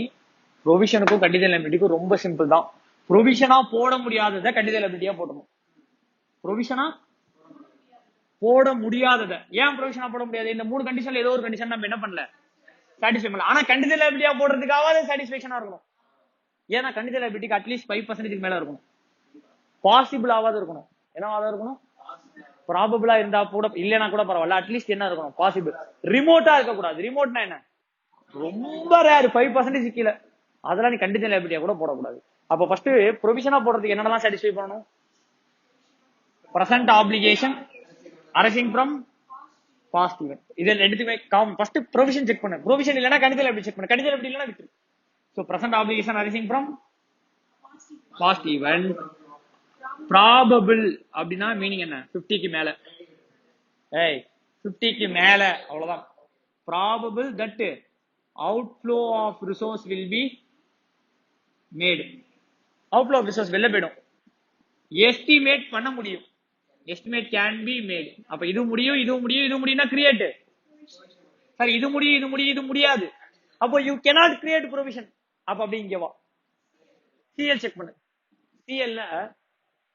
Speaker 1: ப்ரொவிஷனுக்கும் கண்டிஜென்ட் லைபிலிட்டிக்கும் ரொம்ப சிம்பிள் தான். ப்ரொவிஷனா போட முடியாததை கண்டிஜென்ட் லைபிலிட்டியா போடணும். ப்ரொவிஷனா போட முடியாததை ஏன் ப்ரொவிஷனா போட முடியாது? இந்த மூணு கண்டிஷன்ல ஏதோ ஒரு கண்டிஷன் நம்ம என்ன பண்ணல, சாட்டிஸ்ஃபை பண்ணல. ஆனா கண்டிஜென்ட் லைபிலிட்டியா போடுறதுக்காக சாட்டிஸ்ஃபேக்ஷனா இருக்கணும். ஏன்னா கண்டிஜென்ட் லைபிலிட்டிக்கு அட்லீஸ்ட் 5% மேல இருக்கணும். பாசிபிள் ஆகாத இருக்கணும். என்னவாதான் இருக்கணும்? ப்ராபபிளா இருந்தா கூட இல்லைன்னா கூட பரவாயில்ல, அட்லீஸ்ட் என்ன இருக்கணும்? பாசிபிள். ரிமோட்டா இருக்க கூடாது. ரிமோட்னா என்ன? ரொம்ப ரேர், 5% கீழே. அதெல்லாம் நீ கண்டிஜென்ட் லைபிலிட்டியா கூட போடக்கூடாது. அப்ப ஃபர்ஸ்ட் ப்ரொவிஷனா போடுறதுக்கு என்னெல்லாம் சாட்டிஸ்ஃபை பண்ணணும்? Present obligation arising from past event. இதில் ரெண்டுமே ஃபர்ஸ்ட் ப்ரொவிஷன் செக் பண்ணு. ப்ரொவிஷன் இல்லைன்னா கண்டிஜென்ட் லைபிலிட்டி செக் பண்ணு. கண்டிஜென்ட் லைபிலிட்டி இல்லைன்னா விட்டு. So present obligation arising from past event. Probable அப்படின்னா மீனிங் என்ன? 50க்கு மேல. 50க்கு மேல, அவ்வளவுதான். Probable that outflow of resource will be made. Outflow of resource வெளில போயிடும். எஸ்டிமேட் பண்ண முடியும். Estimate can be made. அப்ப இது முடியும், இது முடியும், இது முடியும்னா கிரியேட். சரி, இது முடியும், இது முடியும், இது முடியாது. அப்போ யூ cannot கிரியேட் ப்ரொவிஷன். அப்ப அப்படி இங்க வா, சிஎல் செக் பண்ணு. சிஎல்ல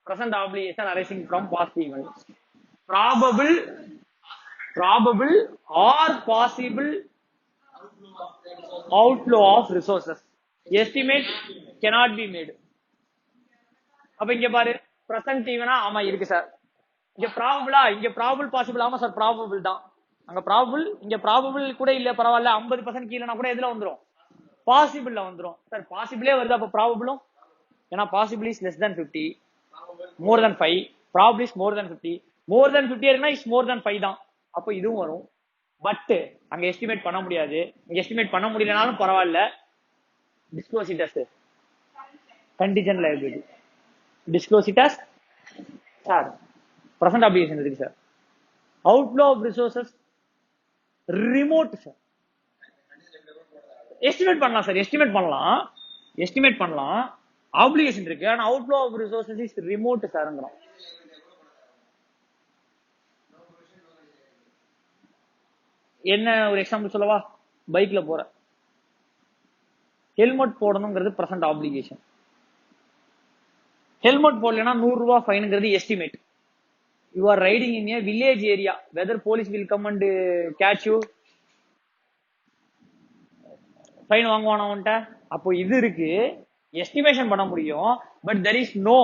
Speaker 1: present obligation arising from past events, probable or possible outflow of resources, estimate cannot be made. அப்ப இங்க பாரு, present ஈவனா ஆமா இருக்கு சார். இங்க ப்ராபபிளா? இங்க ப்ராபபிள் பாசிபிள். ஆமா சார், ப்ராபபிள் தான். அங்க ப்ராபபிள், இங்க ப்ராபபிள் கூட இல்ல, பரவாயில்ல. 50% கீழனா கூட எதுல வந்துரும்? பாசிபிள்ல வந்துரும். சார் பாசிபிளே வருது, அப்ப ப்ராபபிளும்? ஏன்னா possible is less than 50, more than 5, probably is more than 50. more than 50 இருக்குன்னா is more than 5 தான். அப்ப இதுவும் வரும். பட் அங்க எஸ்டிமேட் பண்ண முடியாது. இங்க எஸ்டிமேட் பண்ண முடியலனாலும் பரவாயில்ல, disclose it as contingent liability. disclose it as sir present obligation இருக்கு sir. outflow of resources remote sir. Estimate பண்ணலாம் சார், எஸ்டிமேட் பண்ணலாம். ஆப்ளிகேஷன் இருக்கு, ஆனா outflow of resources is remote சார்ங்கறோம். என்ன ஒரு எக்ஸாம்பிள் சொல்லவா? பைக்ல போற, ஹெல்மெட் போடணுங்கிறது பிரசன்ட் ஆப்ளிகேஷன். ஹெல்மெட் போடலனா 100 ரூபாய் ஃபைன்ங்கிறது estimate. You are riding in a village area, whether police will come and catch you, fine வாங்குவானா உன்ட்ட? அப்போ இது இருக்கு, எஸ்டிமேஷன் பண்ண முடியும். But there is no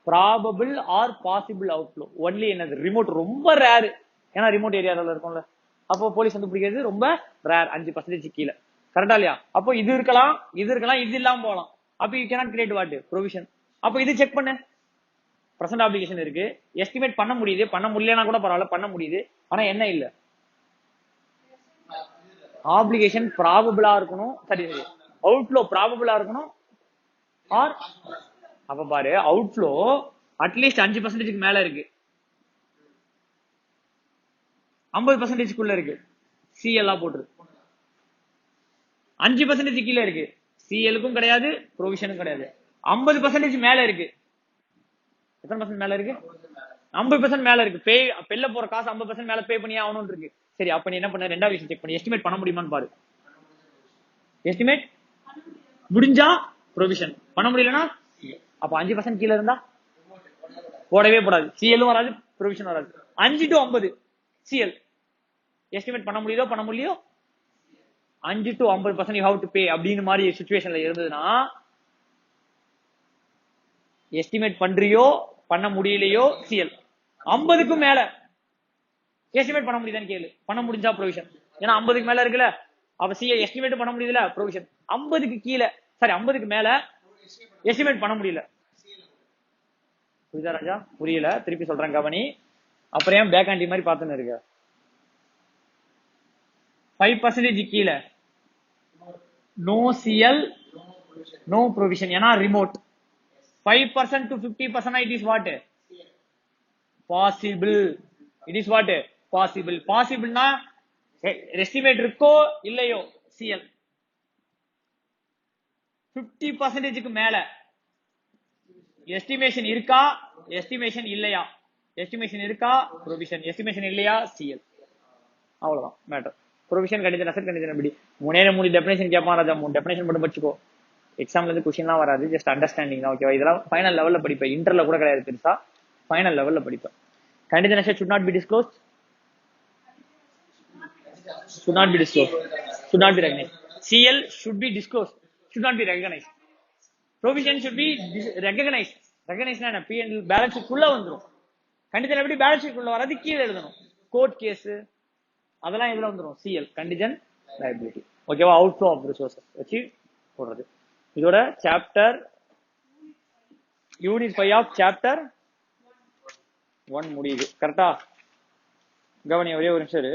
Speaker 1: probable or possible outflow. Only என்னது? ரிமோட். ரொம்ப ரேர், ஏன்னா ரிமோட் ஏரியாவில் இருக்கும்ல. அப்போ போலீஸ் வந்து பிடிக்கிறது ரொம்ப ரேர், 5% கீழே. கரெக்டா இல்லையா? அப்போ இது இருக்கலாம், இது இருக்கலாம், இது இல்லாம போகலாம். அப்போ you cannot create what? Provision. அப்போ இது செக் பண்ணு. பிரசன்ட் ஆப்ளிகேஷன் இருக்கு, எஸ்டிமேட் பண்ண முடியுது, பண்ண முடியலனா கூட பரவாயில்ல, பண்ண முடியுது. ஆனா என்ன இல்ல? ஆப்ளிகேஷன் ப்ராபபிளா இருக்கணும். சரி, அவுட்ஃப்ளோ ப்ராபபிளா இருக்கணும், ஆர் அப்ப பாரு அவுட்ஃப்ளோ அட்லீஸ்ட் 5% மேல இருக்கு, 50% இருக்கு, சிஎல் போட்டுரு. 5% கீழே இருக்கு, சிஎலுக்கும் கிடையாது ப்ரொவிஷனும் கிடையாது. 50% மேல இருக்கு, எத்தனை பர்சன்ட் மேல இருக்கு? 50% மேல இருக்கு. பே பெல்ல போற காசு 50% மேல பே பண்ணி ஆகணும்னு இருக்கு. சரி, அப்ப நீ என்ன பண்ண, ரெண்டாவது விஷயம் செக் பண்ணி எஸ்டிமேட் பண்ண முடியுமான்னு பாரு. எஸ்டிமேட் முடிஞ்சா ப்ரொவிஷன், பண்ண முடியலன்னா அப்ப 5% கீழே இருந்தா போடவே போடாது, சிஎல்லும் வராது ப்ரொவிஷன் வராது. 5 to 50 சிஎல் எஸ்டிமேட் பண்ண முடியுதோ பண்ண முடியோ 5 to 50% you have to pay அப்படின்னு மாதிரி சிச்சுவேஷன்ல இருந்ததுன்னா, எஸ்டிமேட் பண்றியோ பண்ண முடியலையோ சிஎல். 50க்கும் மேல எஸ்டிமேட் பண்ண முடியுதான்னு கேளு, பண்ண முடிஞ்சா ப்ரொவிஷன். ஏன்னா 50க்கு மேல இருக்குல்ல, அப்ப சிஎல் எஸ்டிமேட் பண்ண முடியுதுல ப்ரொவிஷன். 50க்கு கீழே சாரி 50க்கு மேல எஸ்டிமேட் பண்ண முடியல. புரியுதா ராஜா? புரியல, திருப்பி சொல்றேன் கவனி. அப்புறம் ஏன் பேக் ஆண்டி மாதிரி பார்த்துன்னு இருக்க? 5% கீழே நோ சிஎல் நோ ப்ரொவிஷன், ஏன்னா remote. 5% to 50% it is what? Possible. It is what? Possible. Possible na estimate இருக்கோ இல்லையோ CL. 50% க்கு மேல எஸ்டிமேஷன் இருக்கா, எஸ்டிமேஷன் இல்லையா, எஸ்டிமேஷன் இருக்கா ப்ரொவிஷன், எஸ்டிமேஷன் இல்லையா CL. அவ்வளவுதான் matter. Provision condition, asset condition எப்படி 3 டெஃபினேஷன் கேட்பான் ராஜா. 3 டெஃபினேஷன் மட்டும் படிச்சுக்கோ, எக்ஸாம்ல இருந்து கொஸ்டின்லாம் வராது, ஜஸ்ட் அண்டர்ஸ்டாண்டிங் தான். ஓகேவா? இதெல்லாம் ஃபைனல் லெவல்ல படிப்பேன், இன்டர்ல கூட கிடையாது பெருசா, ஃபைனல் லெவல்ல படிப்பேன். Condition asset should not be disclosed, should not be disclosed, should not be recognized. CL should be disclosed, should not be recognized. Provision should be recognized. Recognized na P&L balance sheet குள்ள வந்துரும். கண்டிஷன் எப்படி பேலன்ஸ் ஷீட் குள்ள வராது, கீழ எழுதணும். கோர்ட் கேஸ் அதெல்லாம் எதுல வந்துரும்? CL condition liability. ஓகேவா? அவுட்ஃப்ளோ ஆஃப் ரிசோர்சஸ் வச்சு போடுறது. இதோட சாப்டர் யூனிட் 5 ஆஃப் சாப்டர் 1 முடியுது. கரெக்டா? கவனி, ஒரே ஒரு நிமிஷம் இரு.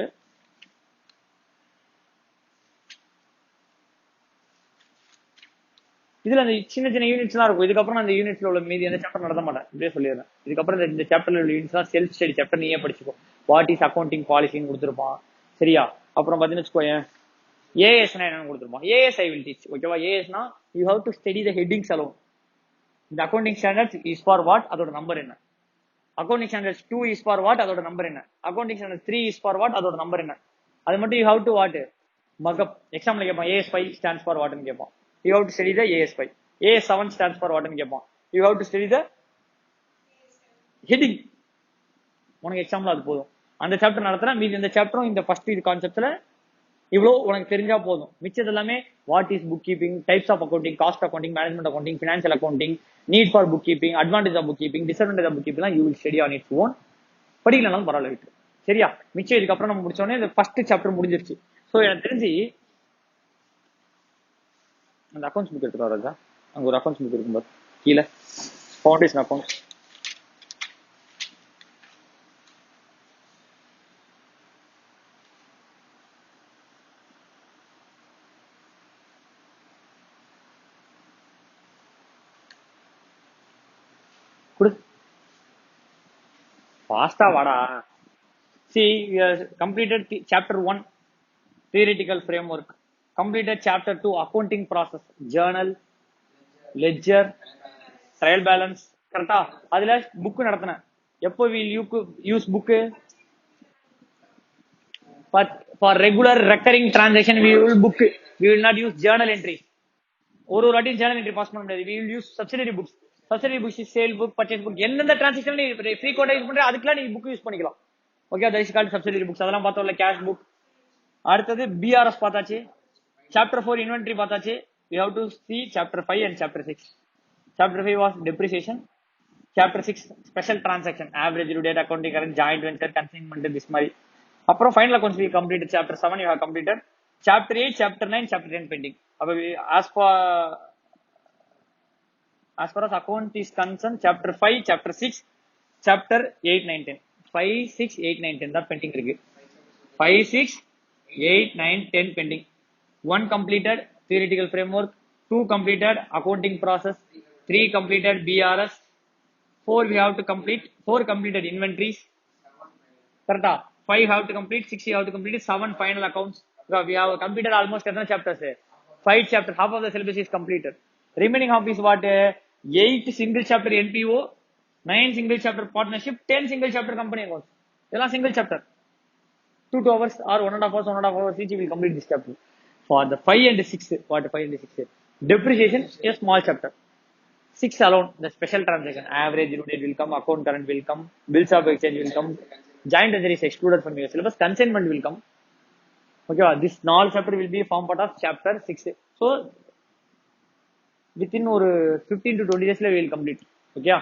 Speaker 1: இதுல அந்த சின்ன சின்ன யூனிட்ஸ் எல்லாம் இருக்கும். இதுக்கப்புறம் அந்த யூனிட்ஸ்ல உள்ள மீதி எந்த சாப்டர் நடத்த மாட்டேன், இப்படியே சொல்லிடுறேன். இதுக்கப்புறம் இந்த சாப்டர்ல உள்ள யூனிட்ஸ் தான் செல்ஃப் ஸ்டடி சாப்டர், நீயே படிச்சுக்கோ. வாட் இஸ் அக்கௌண்டிங் பாலிசின்னு கொடுத்துருப்பான், சரியா? அப்புறம் பாத்தீங்கன்னு வச்சுக்கோங்க, ஏஎஸ்னா என்னன்னு கொடுத்துருப்பான். AS I will teach. ஓகேவா? ஏஎஸ்னா you have to study the headings alone. இந்த accounting standards is for what, அதோட நம்பர் என்ன. Accounting standards 2 is for what, அதோட நம்பர் என்ன. Accounting standard 3 is for what, அதோட நம்பர் என்ன. அது மட்டும் you have to what mug up. எக்ஸாம்ல கேட்பான் AS5 ஸ்டாண்ட்ஸ் ஃபார் வாட்னு கேட்பான். You have to study the AS5. AS7 stands for வாட்னு கேட்பான். You have to study the heading. உனக்கு எக்ஸாம்ல அது போதும். அந்த சாப்டர் நடத்துறேன், மீதி இந்த சாப்டரும் இந்த ஃபர்ஸ்ட் இது கான்செப்ட்ல இவ்வளோ உனக்கு தெரிஞ்சா போதும். மிச்சது எல்லாமே what is book keeping, types of accounting, cost accounting, management accounting, financial accounting, need for book keeping, advantage of book keeping, disadvantage of book keeping you will study on its own. படிக்கலாம் பரவாயில்ல விட்டு, சரியா? மிச்சம் இதுக்கப்புறம் நம்ம முடிச்சோடனே இந்த ஃபர்ஸ்ட் சாப்டர் முடிஞ்சிருச்சு. ஸோ எனக்கு தெரிஞ்சு அந்த அக்கௌண்ட்ஸ் புக் எடுத்துட்டு வரதா, அங்க ஒரு அக்கௌண்ட்ஸ் புக் இருக்கும்போது கீழே ஃபவுண்டேஷன் அக்கௌண்ட். ஃபாஸ்டா வாடா. See, we have completed chapter 1 theoretical framework, completed chapter 2 accounting process, journal, ledger, trial balance. கரெக்டா? அதுல புக் நடத்தினேன். எப்போ will you use book? For regular recurring transaction we will book, we will not use journal entry. ஒரு வாட்டி ஜேர்னல் என்ட்ரி பாஸ் பண்ண முடியாது. we will use subsidiary books. subsidiary books is sale book, purchase book. எந்தெந்த டிரான்சாக்ஷன் நீ ஃப்ரீ கோட் யூஸ் பண்ற அதுக்கெல்லாம் நீ புக் யூஸ் பண்ணிக்கலாம். Okay, that is called subsidiary books. அதெல்லாம் பார்த்தோம்ல, கேஷ் புக். அடுத்தது பிஆர்எஸ் பார்த்தாச்சு. சாப்டர் 4 இன்வென்டரி பார்த்தாச்சு. we have to see chapter 5 and chapter 6. chapter 5 was depreciation, chapter 6 special transaction, average due date, accounting current, joint venture, consignment, this மாதிரி. அப்புறம் final accounts we completed. chapter 7 you have completed. chapter 8, chapter 9, chapter 10 pending. அப்ப as far as account is concerned, chapter 5, chapter 6, chapter 8, 9, 10. 5, 6, 8, 9, 10 தான் பெண்டிங் இருக்கு. 5, 6, 8, 9, 10 pending. 1 completed theoretical framework, 2 completed accounting process, 3 completed BRS, 4 we have to complete, 4 completed inventories, correct? 5 have to complete, 6 you have to complete, 7 final accounts. We have completed almost 10 chapters. 5 chapters, half of the syllabus is completed. Remaining half is what? 8 single chapter NPO, 9 single chapter partnership, 10 single chapter company accounts. They're single chapter. 2 hours or 1.5 hours, 1.5 hours each will complete this chapter. For the 5 and 6, what 5 and 6? Depreciation, a small chapter. 6 alone, the special transaction, average due date will come, account current will come, bills of exchange will come, joint ledger is excluded from your syllabus, consignment will come. Okay, this small chapter will be form part of chapter 6. So, within 15 to 20 days, we will complete. Okay.